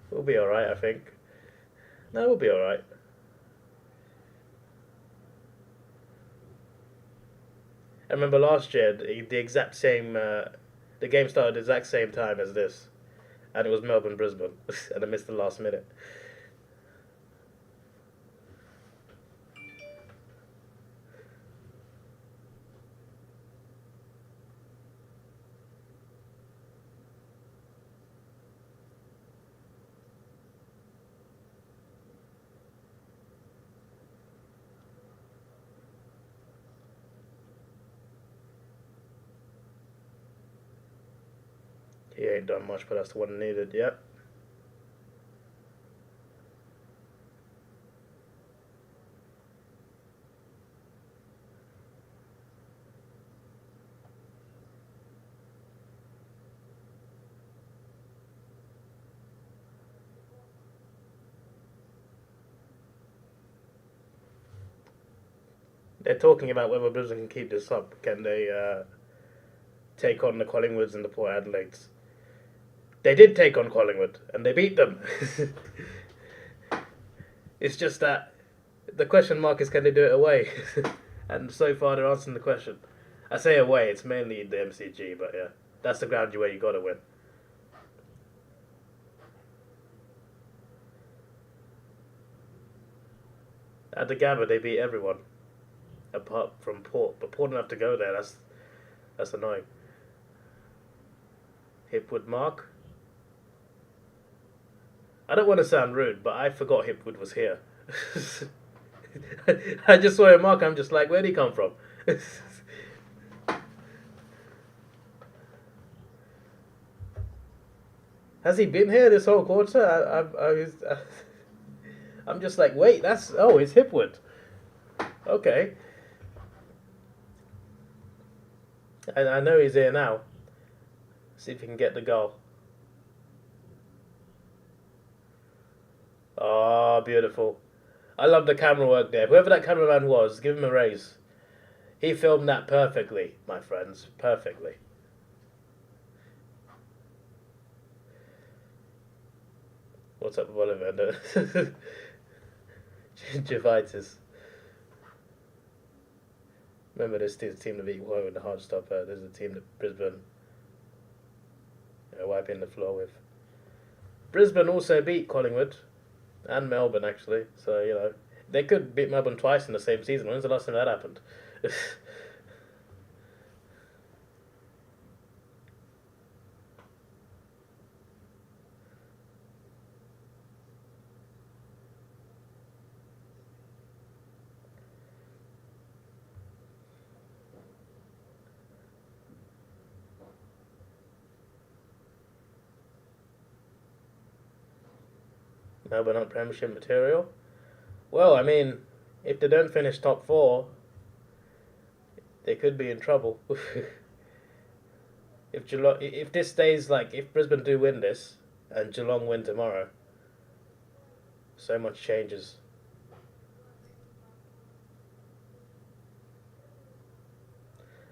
We'll be alright, I think. No, we'll be alright. I remember last year, the exact same... the game started the exact same time as this. And it was Melbourne, Brisbane. And I missed the last minute. He ain't done much, but that's the one needed, yep. They're talking about whether Brisbane can keep this up. Can they take on the Collingwoods and the Port Adelaides? They did take on Collingwood, and they beat them. It's just that the question mark is, can they do it away? And so far they're answering the question. I say away, it's mainly the MCG, but yeah, that's the ground where you got to win. At the Gabba, they beat everyone, apart from Port. But Port didn't have to go there. That's annoying. Hipwood Mark. I don't want to sound rude, but I forgot Hipwood was here. I just saw him mark. I'm just like, where'd he come from? Has he been here this whole quarter? I'm just like, wait, it's Hipwood. Okay. I know he's here now. See if he can get the goal. Oh, beautiful. I love the camera work there. Whoever that cameraman was, give him a raise. He filmed that perfectly, my friends. Perfectly. What's up with Oliver? Gingivitis. Remember, this is the team that beat Woe in the hard stopper. This is the team that Brisbane wiping the floor with. Brisbane also beat Collingwood. And Melbourne, actually. So, they could beat Melbourne twice in the same season. When's the last time that happened? Melbourne on Premiership material. Well, I mean, if they don't finish top 4, they could be in trouble. If this stays if Brisbane do win this and Geelong win tomorrow, so much changes.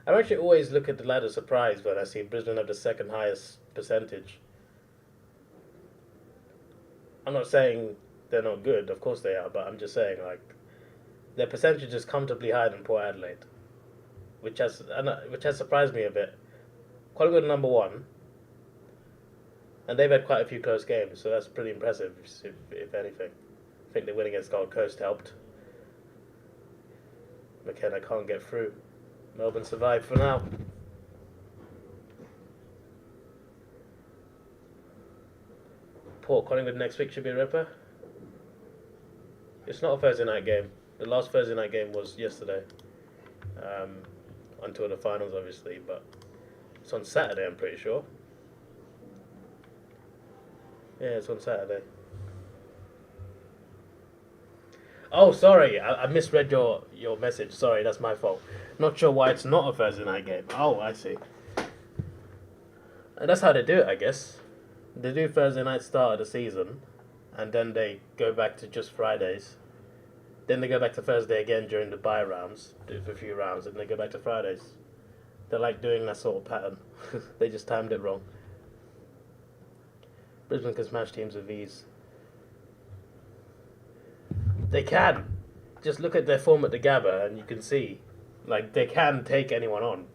I actually always look at the ladder surprised when I see Brisbane have the second highest percentage. I'm not saying they're not good, of course they are, but I'm just saying, their percentage is comfortably higher than Port Adelaide, which has surprised me a bit. Collingwood number 1, and they've had quite a few close games, so that's pretty impressive, if anything. I think the win against Gold Coast helped. McKenna can't get through. Melbourne survived for now. Port Collingwood next week should be a ripper. It's not a Thursday night game. The last Thursday night game was yesterday. Until the finals, obviously, but it's on Saturday, I'm pretty sure. Yeah, it's on Saturday. Oh, sorry, I misread your message. Sorry, that's my fault. Not sure why it's not a Thursday night game. Oh, I see. And that's how they do it, I guess. They do Thursday night start of the season, and then they go back to just Fridays. Then they go back to Thursday again during the bye rounds, do for a few rounds, and they go back to Fridays. They're like doing that sort of pattern. They just timed it wrong. Brisbane can smash teams with ease. They can. Just look at their form at the Gabba and you can see. Like, they can take anyone on.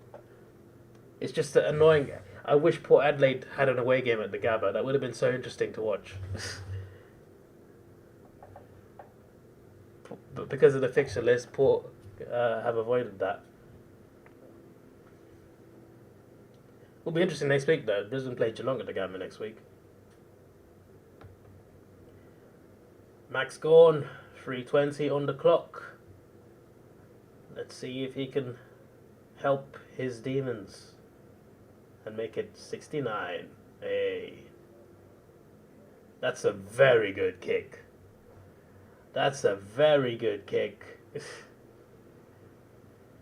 It's just annoying. I wish Port Adelaide had an away game at the Gabba. That would have been so interesting to watch. But because of the fixture list, Port have avoided that. Will be interesting next week though. Brisbane play Geelong at the Gabba next week. Max Gawn, 3:20 on the clock. Let's see if he can help his demons and make it 69. Hey, that's a very good kick. That's a very good kick.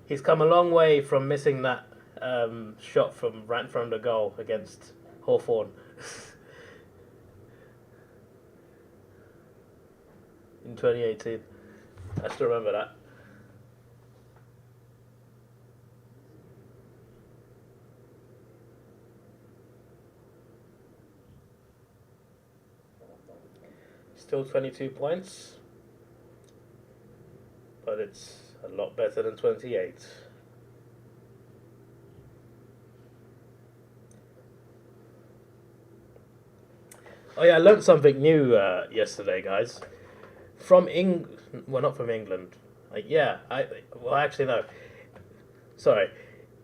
He's come a long way from missing that shot from right in front of the goal against Hawthorn in 2018. I still remember that. Still 22 points, but it's a lot better than 28. Oh yeah, I learned something new yesterday, guys. Well, not from England. Actually no. Sorry.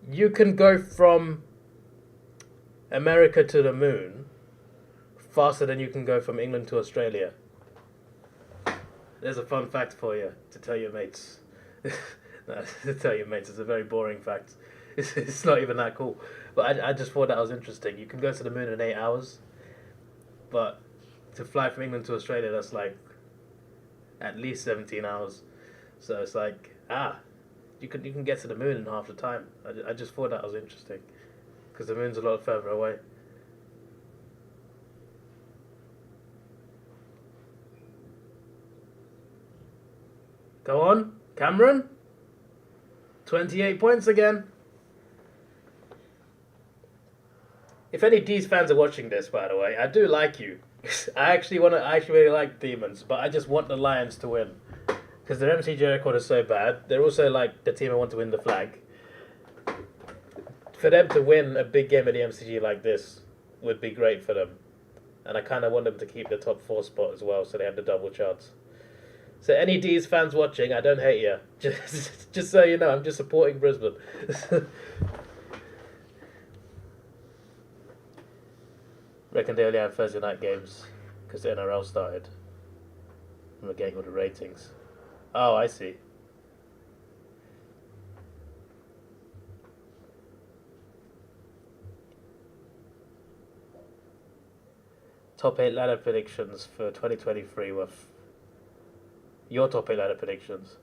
You can go from America to the moon faster than you can go from England to Australia. There's a fun fact for you to tell your mates. No, to tell your mates, it's a very boring fact. It's not even that cool. But I just thought that was interesting. You can go to the moon in 8 hours. But to fly from England to Australia, that's like at least 17 hours. So it's like, you can get to the moon in half the time. I just thought that was interesting. Because the moon's a lot further away. Go on, Cameron. 28 points again. If any D's fans are watching this, by the way, I do like you. I actually really like Demons, but I just want the Lions to win. Because their MCG record is so bad. They're also like the team I want to win the flag. For them to win a big game at the MCG like this would be great for them. And I kind of want them to keep the top 4 spot as well, so they have the double chance. So any D's fans watching, I don't hate you. Just so you know, I'm just supporting Brisbane. Reckon they only have Thursday night games because the NRL started. And we're getting all the ratings. Oh, I see. Top 8 ladder predictions for 2023 were your top 8 ladder predictions.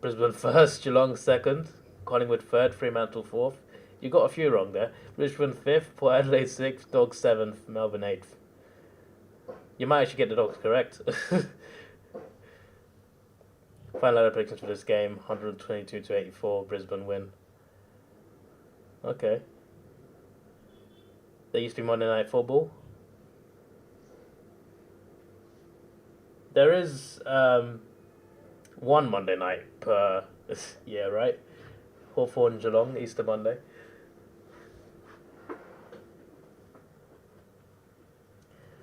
Brisbane first, Geelong 2nd, Collingwood 3rd, Fremantle 4th. You got a few wrong there. Brisbane 5th, Port Adelaide 6th, Dogs 7th, Melbourne 8th. You might actually get the Dogs correct. Final ladder predictions for this game, 122-84, Brisbane win. Okay. There used to be Monday Night Football. There is one Monday night per year, right? Hawthorn Geelong, Easter Monday.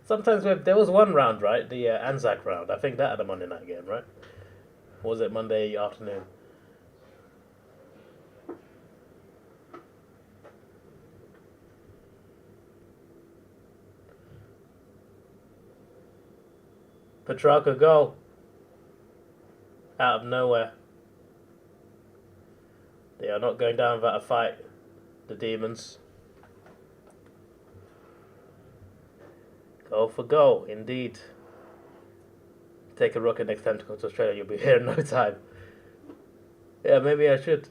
Sometimes there was one round, right? The Anzac round. I think that had a Monday night game, right? Or was it Monday afternoon? Petrarca goal. Out of nowhere. They are not going down without a fight. The Demons. Goal for goal, indeed. Take a rocket next time to come to Australia. You'll be here in no time. Yeah, maybe I should.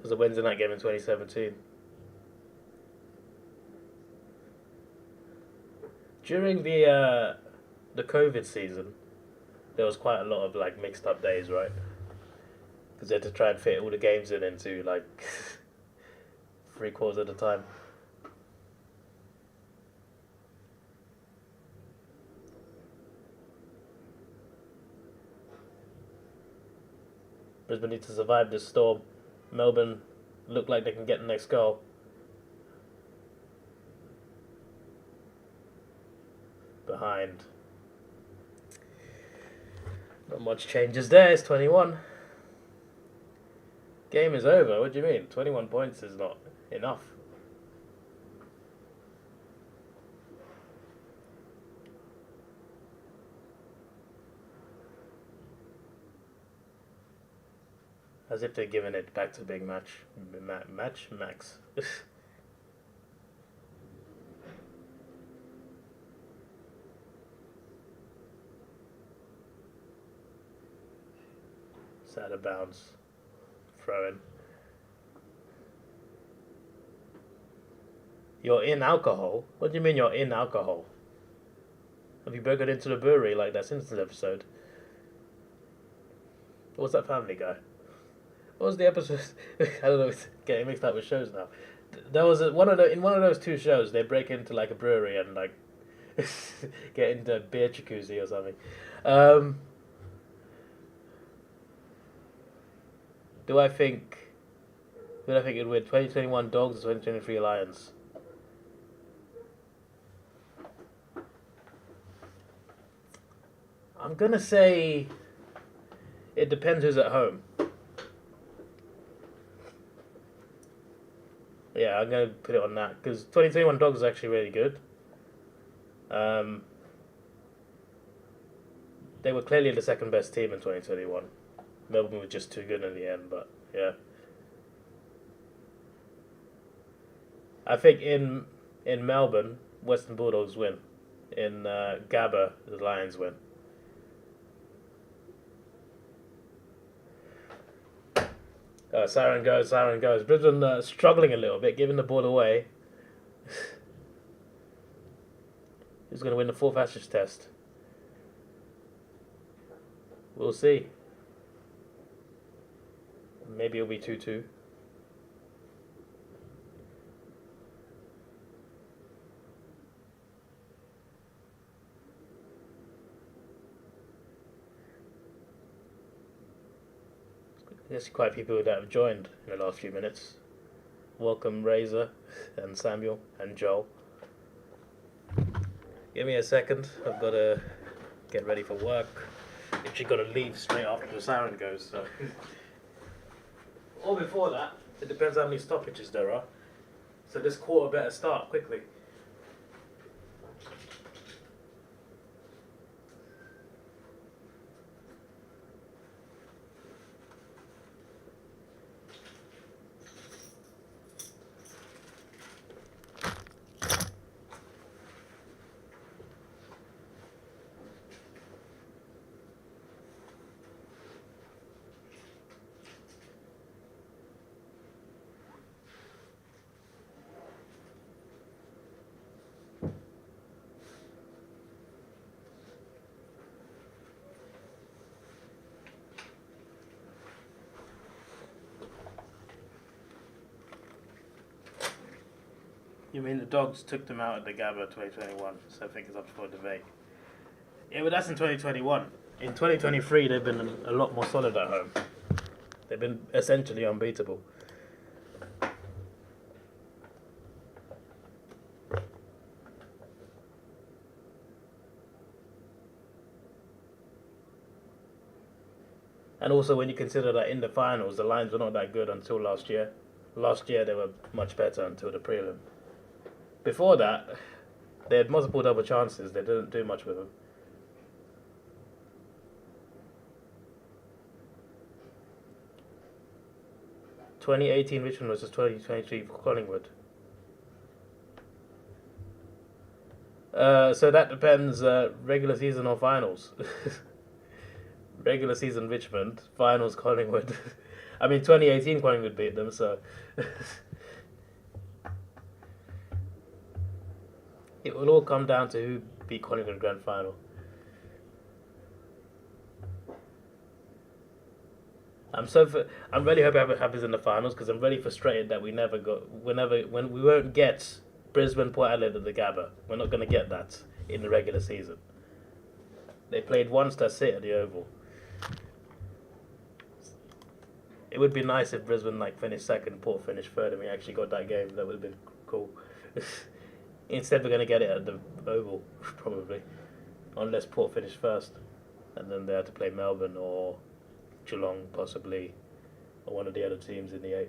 It was a Wednesday night game in 2017. During the COVID season, there was quite a lot of like mixed up days, right? Because they had to try and fit all the games into like 3/4 of the time. Brisbane need to survive this storm. Melbourne look like they can get the next goal. Behind. Not much changes there. It's 21. Game is over. What do you mean? 21 points is not enough. As if they're giving it back to big match. Max. It's out of bounds. Throw in. You're in alcohol? What do you mean you're in alcohol? Have you broken into the brewery like that Simpsons episode? What was that Family Guy? What was the episode? I don't know. It's getting mixed up with shows now. There was in one of those two shows. They break into like a brewery and like get into a beer jacuzzi or something. Do I think it would 2021 Dogs or 2023 Lions? I'm gonna say it depends who's at home. Yeah, I'm going to put it on that, because 2021 Dogs is actually really good. They were clearly the second best team in 2021. Melbourne was just too good in the end, but yeah. I think in Melbourne, Western Bulldogs win. In Gabba, the Lions win. Siren goes. Brisbane struggling a little bit, giving the ball away. Who's going to win the fourth Asus test? We'll see. Maybe it'll be 2-2. There's quite a few people that have joined in the last few minutes. Welcome Razor and Samuel and Joel. Give me a second. I've got to get ready for work. Literally got to leave straight after the siren goes. So. Or before that. It depends how many stoppages there are. So this quarter better start quickly. You mean the Dogs took them out at the Gabba 2021, so I think it's up for debate. Yeah, but that's in 2021. In 2023, they've been a lot more solid at home. They've been essentially unbeatable. And also when you consider that in the finals, the Lions were not that good until last year. Last year they were much better until the prelim. Before that, they had multiple double chances. They didn't do much with them. (2018) Richmond versus 2023 Collingwood. So that depends. Regular season or finals. Regular season Richmond, finals Collingwood. I mean, 2018 Collingwood beat them, so it will all come down to who beat Collingwood in grand final. I'm really hoping it happens in the finals because I'm really frustrated that we won't get Brisbane Port Adelaide at the Gabba. We're not going to get that in the regular season. They played once, that's it, at the Oval. It would be nice if Brisbane finished second, Port finished third, and we actually got that game. That would have been cool. Instead, we're going to get it at the Oval, probably, unless Port finish first, and then they have to play Melbourne or Geelong, possibly, or one of the other teams in the 8.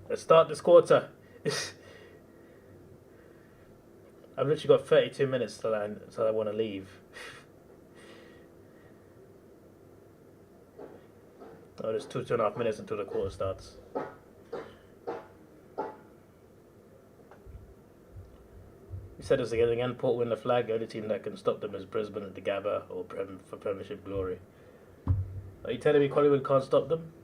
Let's start this quarter. I've literally got 32 minutes till I want to leave. Oh, there's 2.5 minutes until the quarter starts. You said this again. Port win the flag. The only team that can stop them is Brisbane at the Gabba or for Premiership glory. Are you telling me Collingwood can't stop them?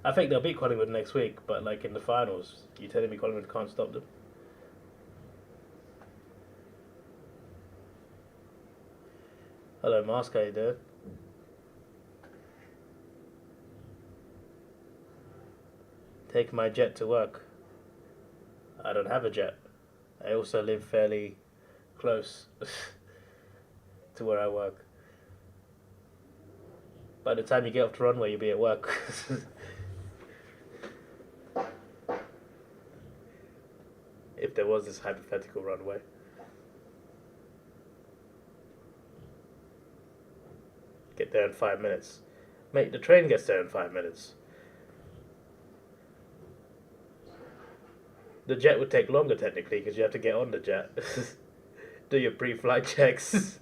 I think they'll beat Collingwood next week, but in the finals, you telling me Collingwood can't stop them? Hello, Mask, how you doing? Take my jet to work. I don't have a jet. I also live fairly close to where I work. By the time you get off the runway, you'll be at work. If there was this hypothetical runway. Get there in 5 minutes. Mate, the train gets there in 5 minutes. The jet would take longer technically because you have to get on the jet. Do your pre-flight checks.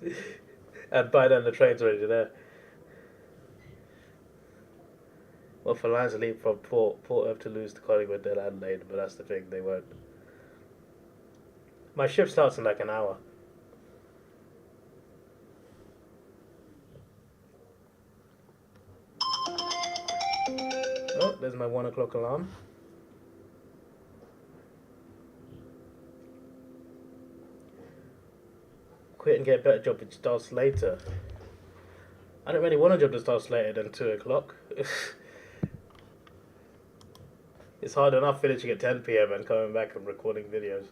And by then the train's already there. Well, for Lions to leave from Port have to lose to Collingwood and Adelaide, but that's the thing, they won't. My shift starts in an hour. Oh, there's my 1 o'clock alarm. Quit and get a better job which starts later. I don't really want a job that starts later than 2 o'clock. It's hard enough finishing at 10 PM and coming back and recording videos.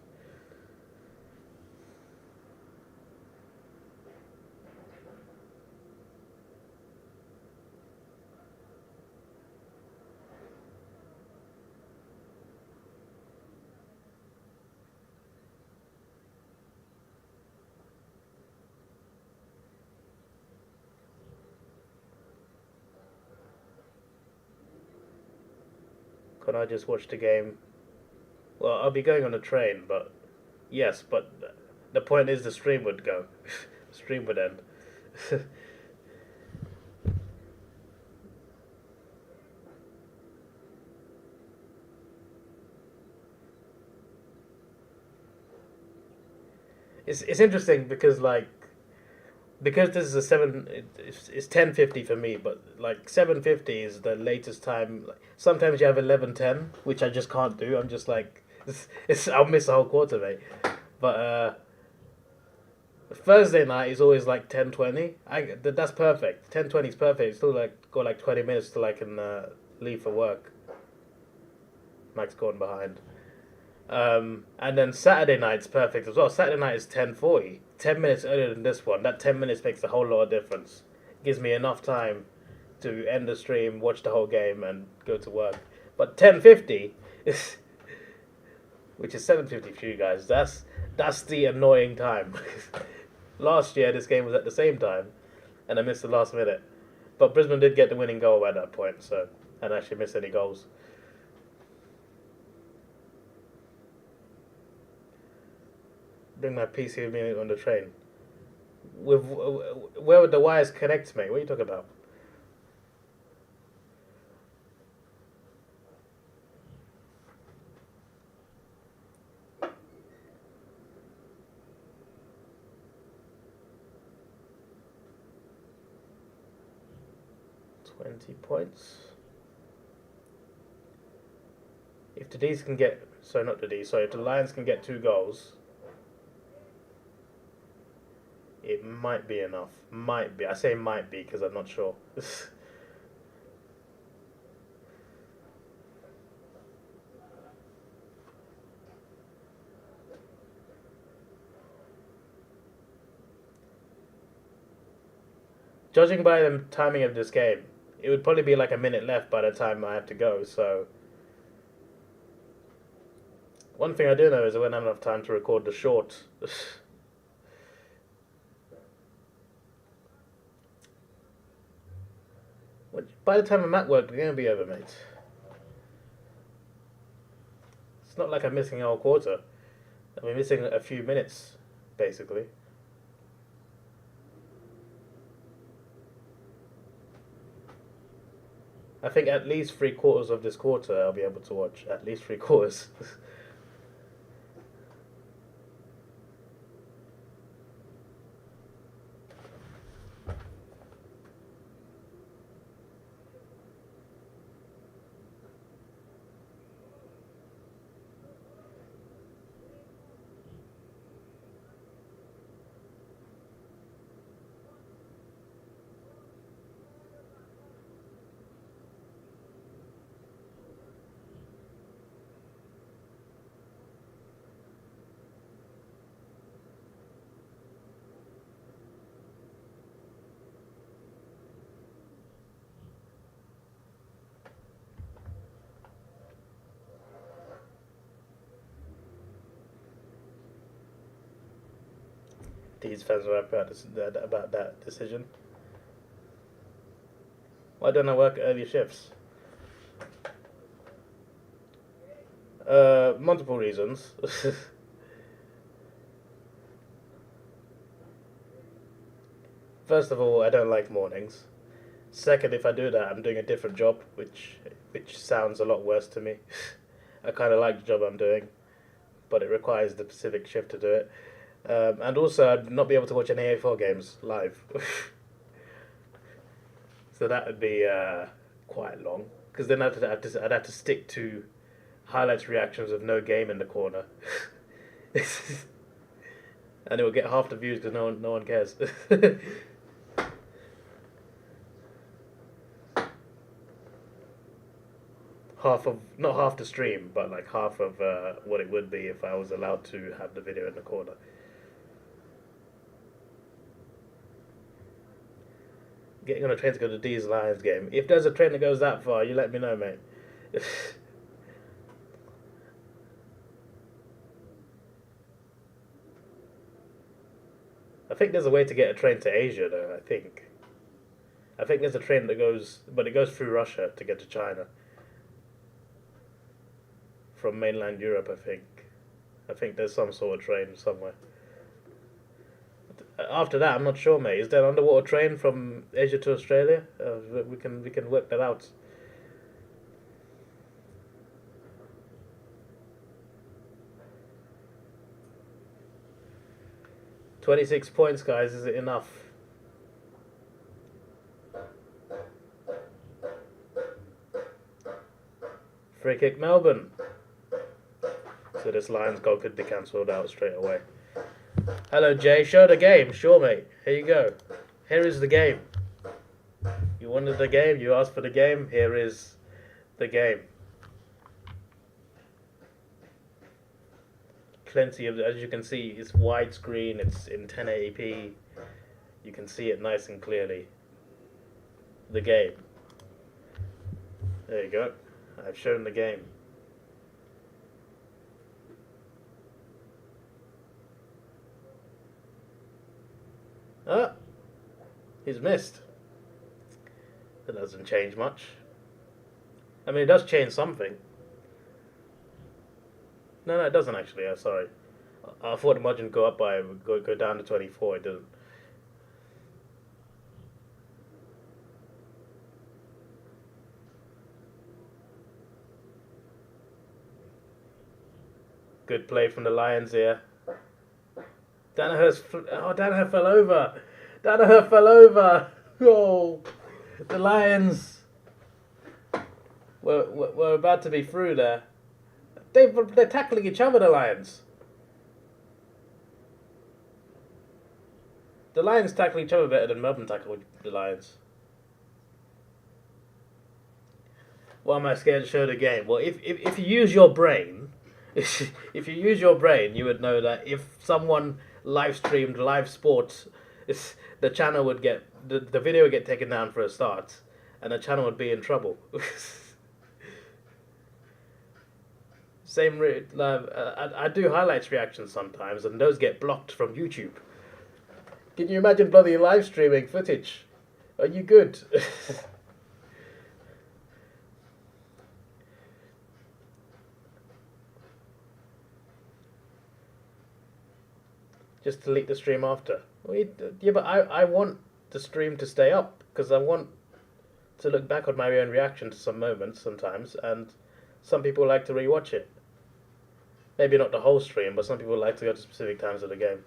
Can I just watch the game? Well, I'll be going on a train, but yes, but the point is the stream would go. The stream would end. It's interesting because because this is a it's 10:50 for me, but 7:50 is the latest time. Sometimes you have 11:10, which I just can't do. I'm just I'll miss the whole quarter, mate. But Thursday night is always 10:20. That's perfect. 10:20 is perfect. Still got 20 minutes till I can leave for work. Mike's gone behind. And then Saturday night's perfect as well. Saturday night is 10:40. 10 minutes earlier than this one. That 10 minutes makes a whole lot of difference. Gives me enough time to end the stream, watch the whole game, and go to work. But 10:50 is, which is 7:50 for you guys. That's the annoying time. Last year this game was at the same time, and I missed the last minute. But Brisbane did get the winning goal at that point, so I didn't actually miss any goals. Bring my PC with me on the train. With where would the wires connect, mate? What are you talking about? £20. If the D's can get, sorry, not the D's, sorry, if the Lions can get 2 goals, it might be enough. Might be. I say might be because I'm not sure. Judging by the timing of this game, it would probably be like a minute left by the time I have to go, so... One thing I do know is I won't have enough time to record the short. By the time I'm at work, the game will be over, mate. It's not like I'm missing a whole quarter. I'm missing a few minutes, basically. I think at least 3/4 of this quarter I'll be able to watch. At least 3/4. These fans are about that decision. Why don't I work early shifts? Multiple reasons. First of all, I don't like mornings. Second, if I do that, I'm doing a different job, which sounds a lot worse to me. I kind of like the job I'm doing, but it requires the Pacific shift to do it. And also, I'd not be able to watch any AFL games live. So that would be quite long. Because then I'd have to stick to highlights reactions of no game in the corner. And it will get half the views because no one cares. Not half the stream, but like half of what it would be if I was allowed to have the video in the corner. Getting on a train to go to D's Lions game. If there's a train that goes that far, you let me know, mate. I think there's a way to get a train to Asia, though, I think there's a train that goes, but it goes through Russia to get to China. From mainland Europe, I think there's some sort of train somewhere. After that, I'm not sure, mate. Is there an underwater train from Asia to Australia? We can work that out. £26, guys. Is it enough? Free kick, Melbourne. So this Lions goal could be cancelled out straight away. Hello, Jay. Show the game. Sure, mate. Here you go. Here is the game. You wanted the game. You asked for the game. Here is the game. Plenty of, as you can see, it's widescreen. It's in 1080p. You can see it nice and clearly. The game. There you go. I've shown the game. Ah, he's missed. That doesn't change much. I mean, it does change something. No, it doesn't actually. Sorry. I thought the margin would go up by go down to 24. It didn't. Good play from the Lions here. Danaher fell over. Danaher fell over. Oh, the Lions were about to be through there. They're tackling each other, the Lions. The Lions tackle each other better than Melbourne tackle the Lions. Why am I scared to show the game? Well, if you use your brain, if you use your brain, you would know that if someone live streamed live sports, the channel would get the video would get taken down for a start, and the channel would be in trouble. Same. I do highlights reactions sometimes, and those get blocked from YouTube. Can you imagine bloody live streaming footage? Are you good? Just delete the stream after. Yeah, but I want the stream to stay up because I want to look back on my own reaction to some moments sometimes, and some people like to rewatch it. Maybe not the whole stream, but some people like to go to specific times of the game.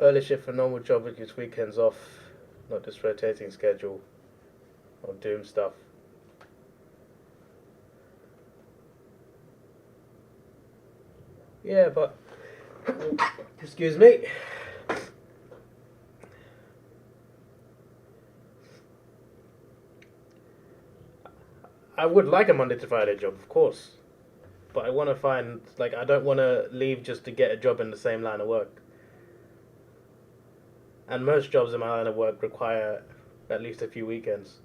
Early shift for normal job with just weekends off, not just rotating schedule or doom stuff. Yeah, but excuse me. I would like a Monday to Friday job, of course, but I want to find I don't want to leave just to get a job in the same line of work. And most jobs in my line of work require at least a few weekends.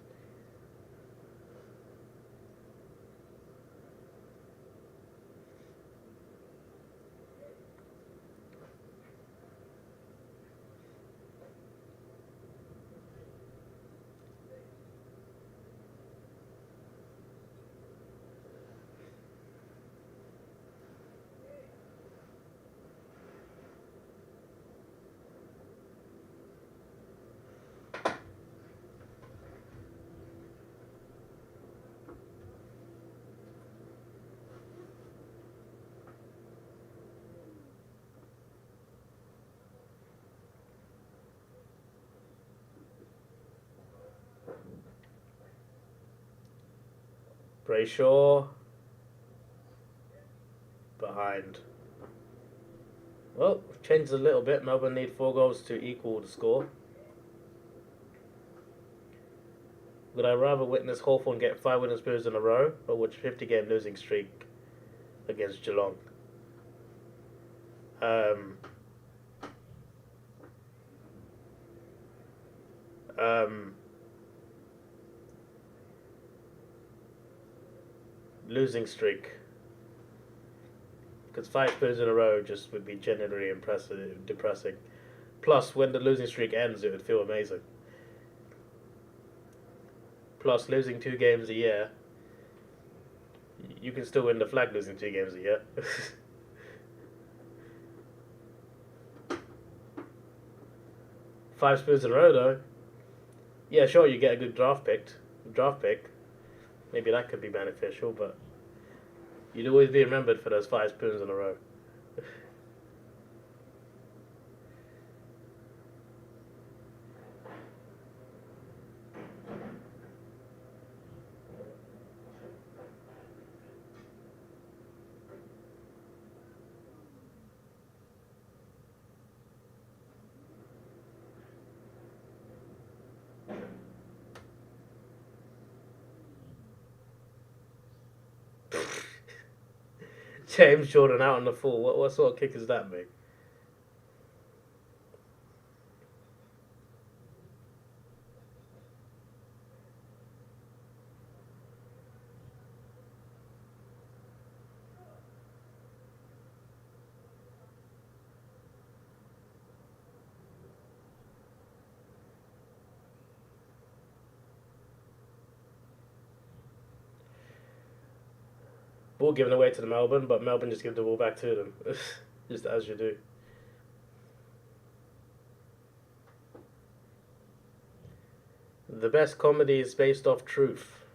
Brayshaw behind. Well, changed a little bit. Melbourne need 4 goals to equal the score. Would I rather witness Hawthorn get 5 winning spurs in a row or watch 50-game losing streak against Geelong? Losing streak. Because 5 spurs in a row just would be generally depressing. Plus, when the losing streak ends, it would feel amazing. Plus, losing 2 games a year, you can still win the flag losing 2 games a year. Five spurs in a row, though. Yeah, sure, you get a good draft pick. Maybe that could be beneficial, but you'd always be remembered for those 5 spoons in a row. James Jordan out on the full. What sort of kick is that, mate? Ball given away to the Melbourne, but Melbourne just give the ball back to them, just as you do. The best comedy is based off truth.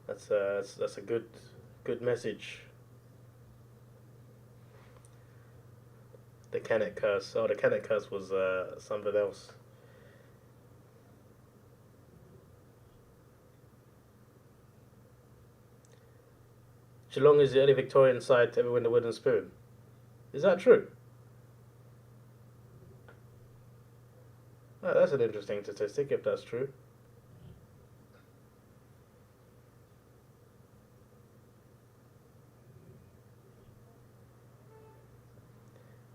That's a good message. The Kennett curse. Oh, the Kennett curse was something else. Geelong is the only Victorian side to ever win the wooden spoon. Is that true? Oh, that's an interesting statistic if that's true.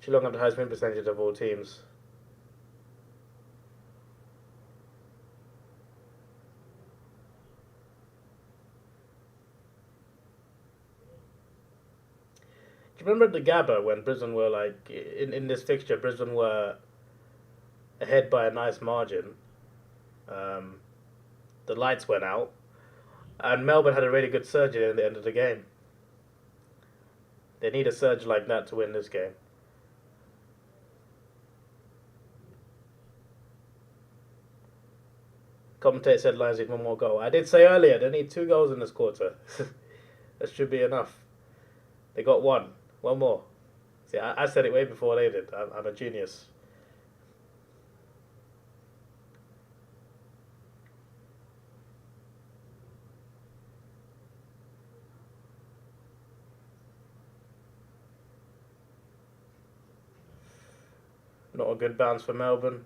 Geelong have the highest win percentage of all teams. Do you remember the Gabba when Brisbane were like in this fixture? Brisbane were ahead by a nice margin. Um, the lights went out, and Melbourne had a really good surge at the end of the game. They need a surge like that to win this game. Commentator said Lions need one more goal. I did say earlier they need 2 goals in this quarter. That should be enough. They got one. One more. See, I said it way before they did. I'm a genius. Not a good bounce for Melbourne.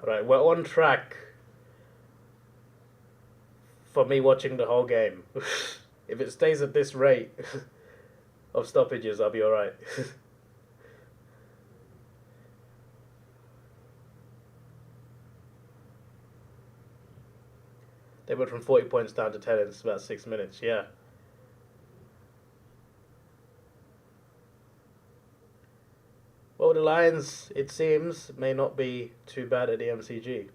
Alright, we're on track for me watching the whole game. If it stays at this rate of stoppages, I'll be alright. They went from 40 points down to 10 in about 6 minutes, yeah. Well, the Lions, it seems, may not be too bad at the MCG.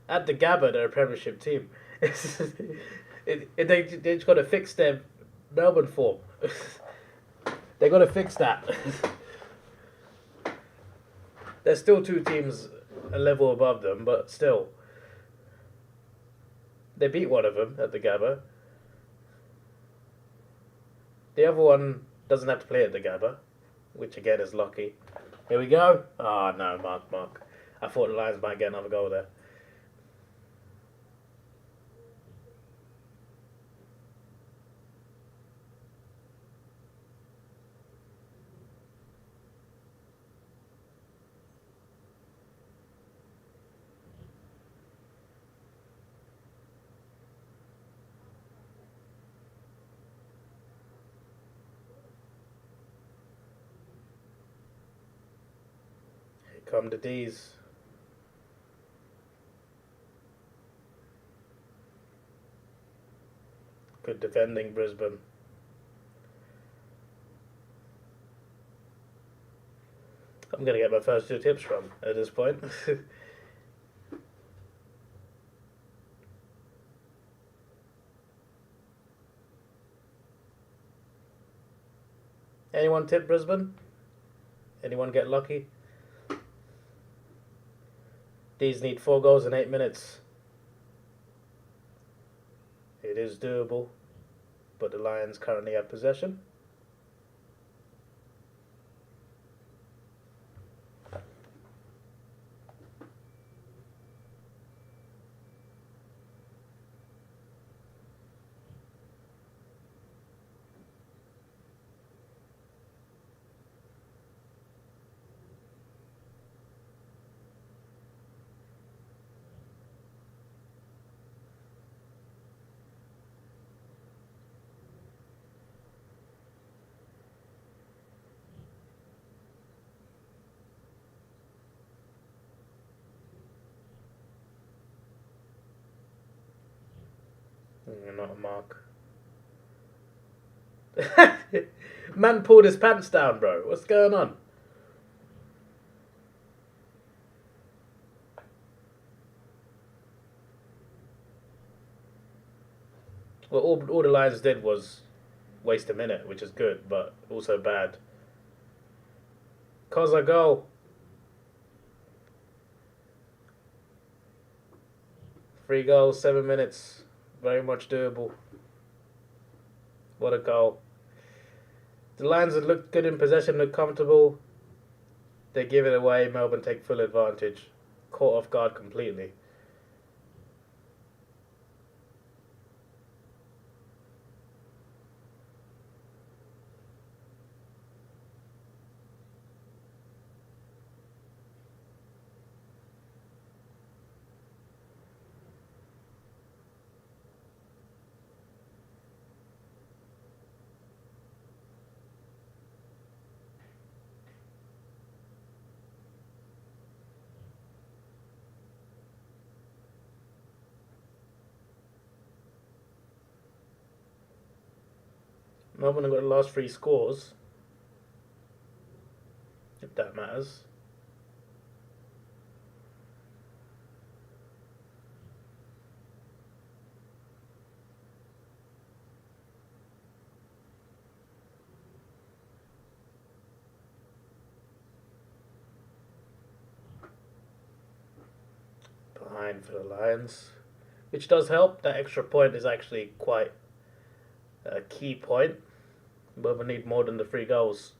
At the Gabba, they're a Premiership team. They just got to fix their Melbourne form. They got to fix that. There's still 2 teams a level above them, but still. They beat one of them at the Gabba. The other one doesn't have to play at the Gabba, which again is lucky. Here we go. Oh, no, Mark. I thought the Lions might get another goal there. Come the D's. Good defending, Brisbane. I'm going to get my first 2 tips from at this point. Anyone tip Brisbane? Anyone get lucky? These need 4 goals in 8 minutes. It is doable, but the Lions currently have possession. Not a mark. Man pulled his pants down, bro. What's going on? Well, all the Lions did was waste a minute, which is good, but also bad. Cause a goal. 3 goals, 7 minutes. Very much doable. What a goal. The Lions had looked good in possession, looked comfortable. They give it away. Melbourne take full advantage. Caught off guard completely. Melbourne have got the last 3 scores, if that matters. Behind for the Lions, which does help. That extra point is actually quite a key point. But we need more than the 3 goals.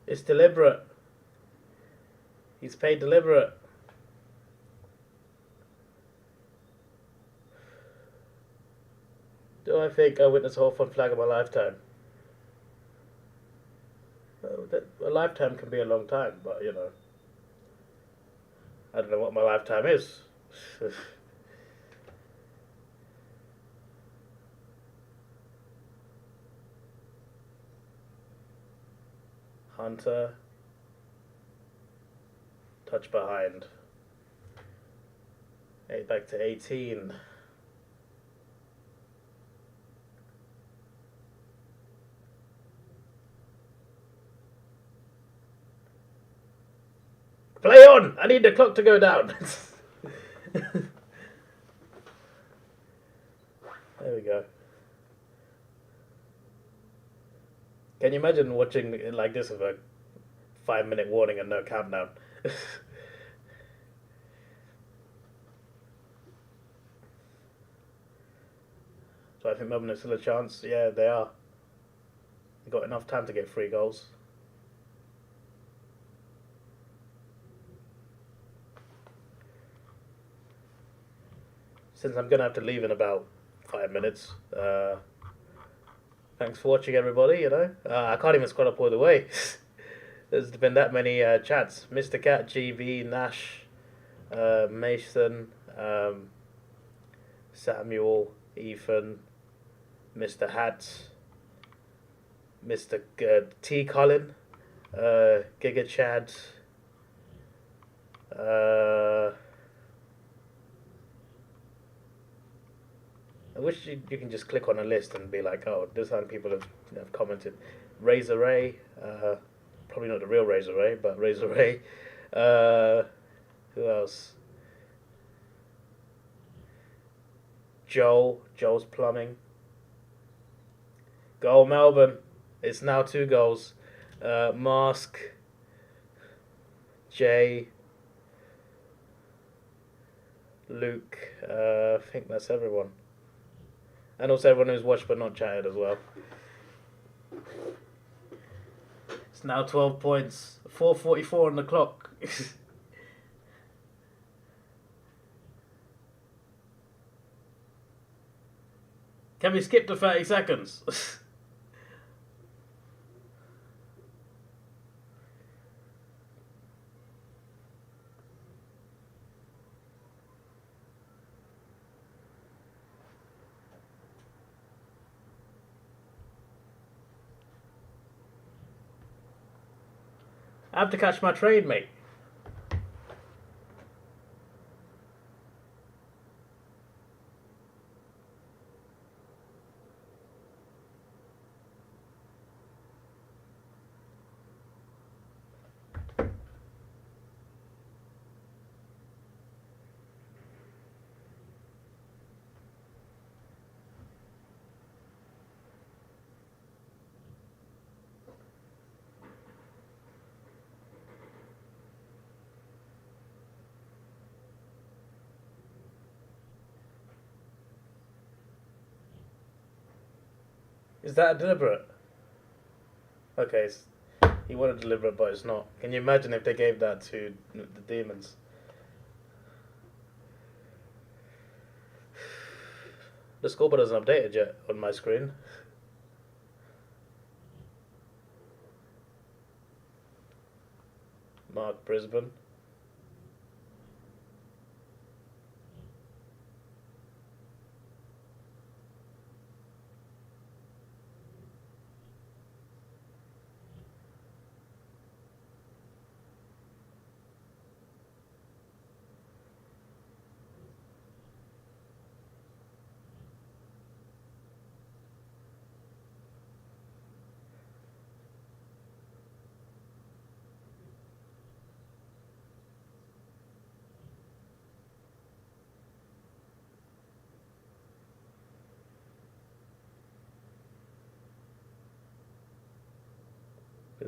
It's deliberate. He's paid deliberate. Do I think I witnessed a Hawthorn flag in my lifetime? A lifetime can be a long time, but you know, I don't know what my lifetime is. Hunter. Touch behind. Back to 18. Play on! I need the clock to go down. There we go. Can you imagine watching it like this with a 5-minute warning and no countdown? So I think Melbourne has still a chance. Yeah, they are. They've got enough time to get 3 goals. Since I'm going to have to leave in about 5 minutes, thanks for watching, everybody. You know, I can't even scroll up all the way. There's been that many chats. Mr. Cat, GB, Nash, Mason, Samuel, Ethan, Mr. Hat, Mr. T. Colin, Giga Chad, I wish you can just click on a list and be like, oh, this is how many people have commented. Razor Ray, probably not the real Razor Ray, but Razor Ray. Who else? Joel's Plumbing. Goal Melbourne. It's now 2 goals. Mask. Jay. Luke. I think that's everyone. And also everyone who's watched but not chatted as well. It's now 12 points. 4:44 on the clock. Can we skip to 30 seconds? I have to catch my train, mate. Is that deliberate? Okay, he wanted deliberate, but it's not. Can you imagine if they gave that to the demons? The scoreboard hasn't updated yet on my screen. Mark Brisbane.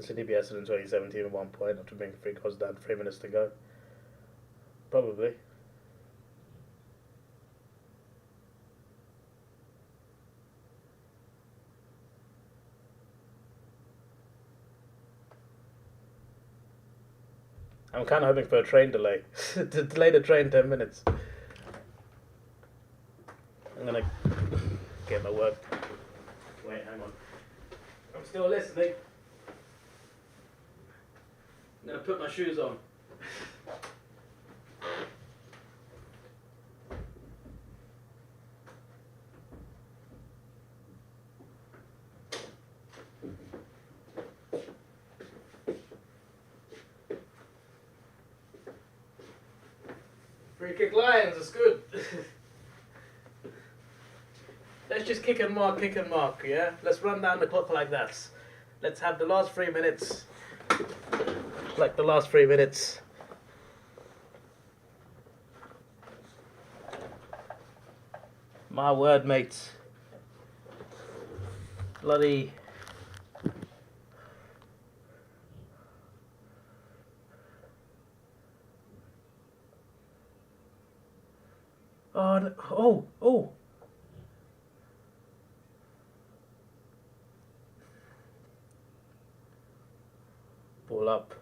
City beat Acer in 2017 at one point after being 3 goals down, 3 minutes to go. Probably. I'm kind of hoping for a train delay. To delay the train 10 minutes. I'm gonna get my work. Wait, hang on. I'm still listening. I'm gonna put my shoes on. Free kick Lions, it's good. Let's just kick and mark, yeah? Let's run down the clock like that. Let's have the last 3 minutes. Like the last 3 minutes. My word, mates. Bloody. Oh, no. Oh. Ball up.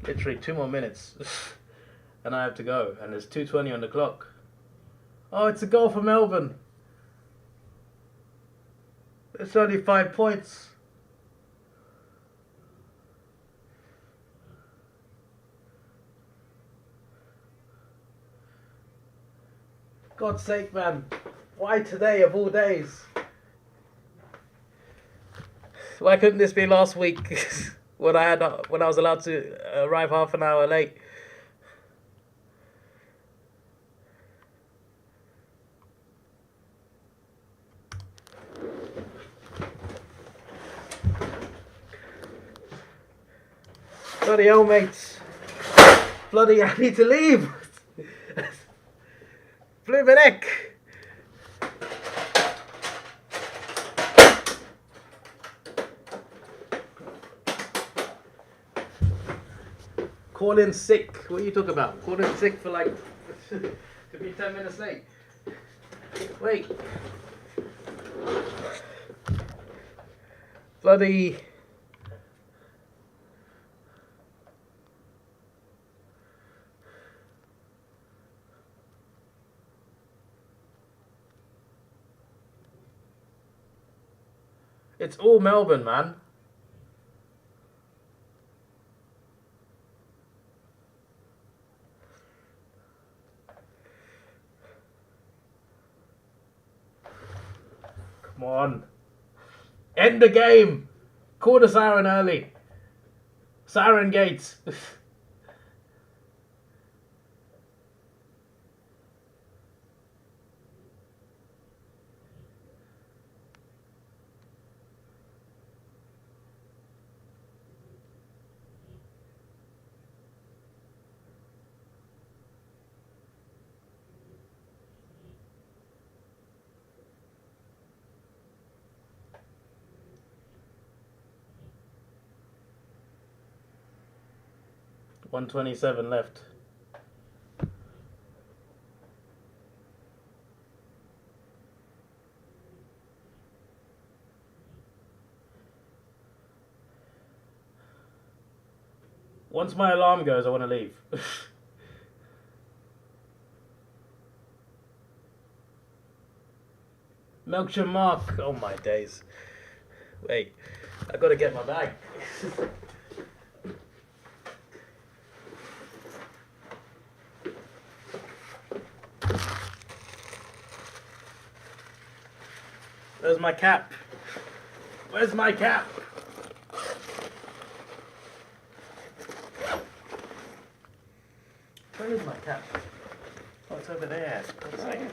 Literally 2 more minutes and I have to go, and there's 2:20 on the clock. Oh, it's a goal for Melbourne. It's only 5 points. God's sake, man. Why today of all days? Why couldn't this be last week? when I was allowed to arrive half an hour late. Bloody hell, mates. Bloody, I need to leave. Blooming heck. Call in sick. What are you talking about? Call in sick for like to be 10 minutes late. Wait. Bloody buddy. It's all Melbourne, man. Come on. End the game. Call the siren early. Siren gates. $127 left. Once my alarm goes, I want to leave. Milkshire Mark. Oh my days. Wait, I gotta get my bag. Where's my cap? Where's my cap? Where is my cap? Oh, it's over there. 1 second.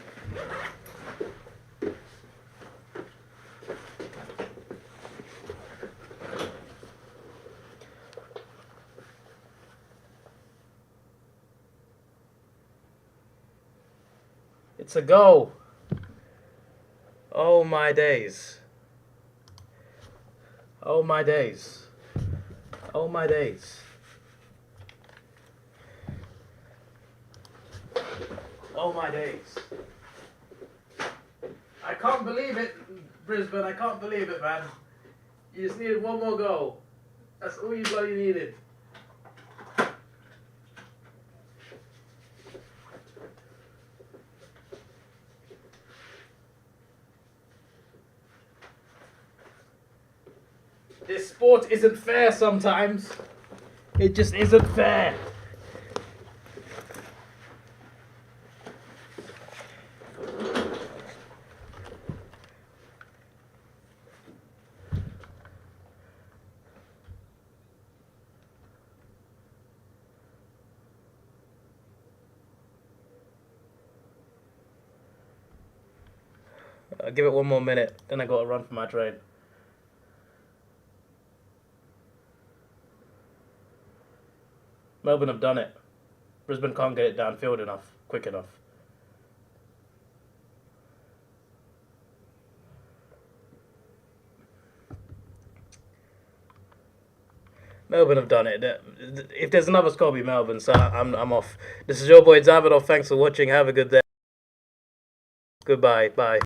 It's a go. Oh my days. Oh my days. Oh my days. Oh my days. I can't believe it, Brisbane. I can't believe it, man. You just needed one more goal. That's all you bloody needed. This sport isn't fair sometimes. It just isn't fair. I'll give it one more minute, then I gotta run for my train. Melbourne have done it. Brisbane can't get it downfield enough, quick enough. Melbourne have done it. If there's another score, it'll be Melbourne, so I'm off. This is your boy Davidoff. Thanks for watching. Have a good day. Goodbye. Bye.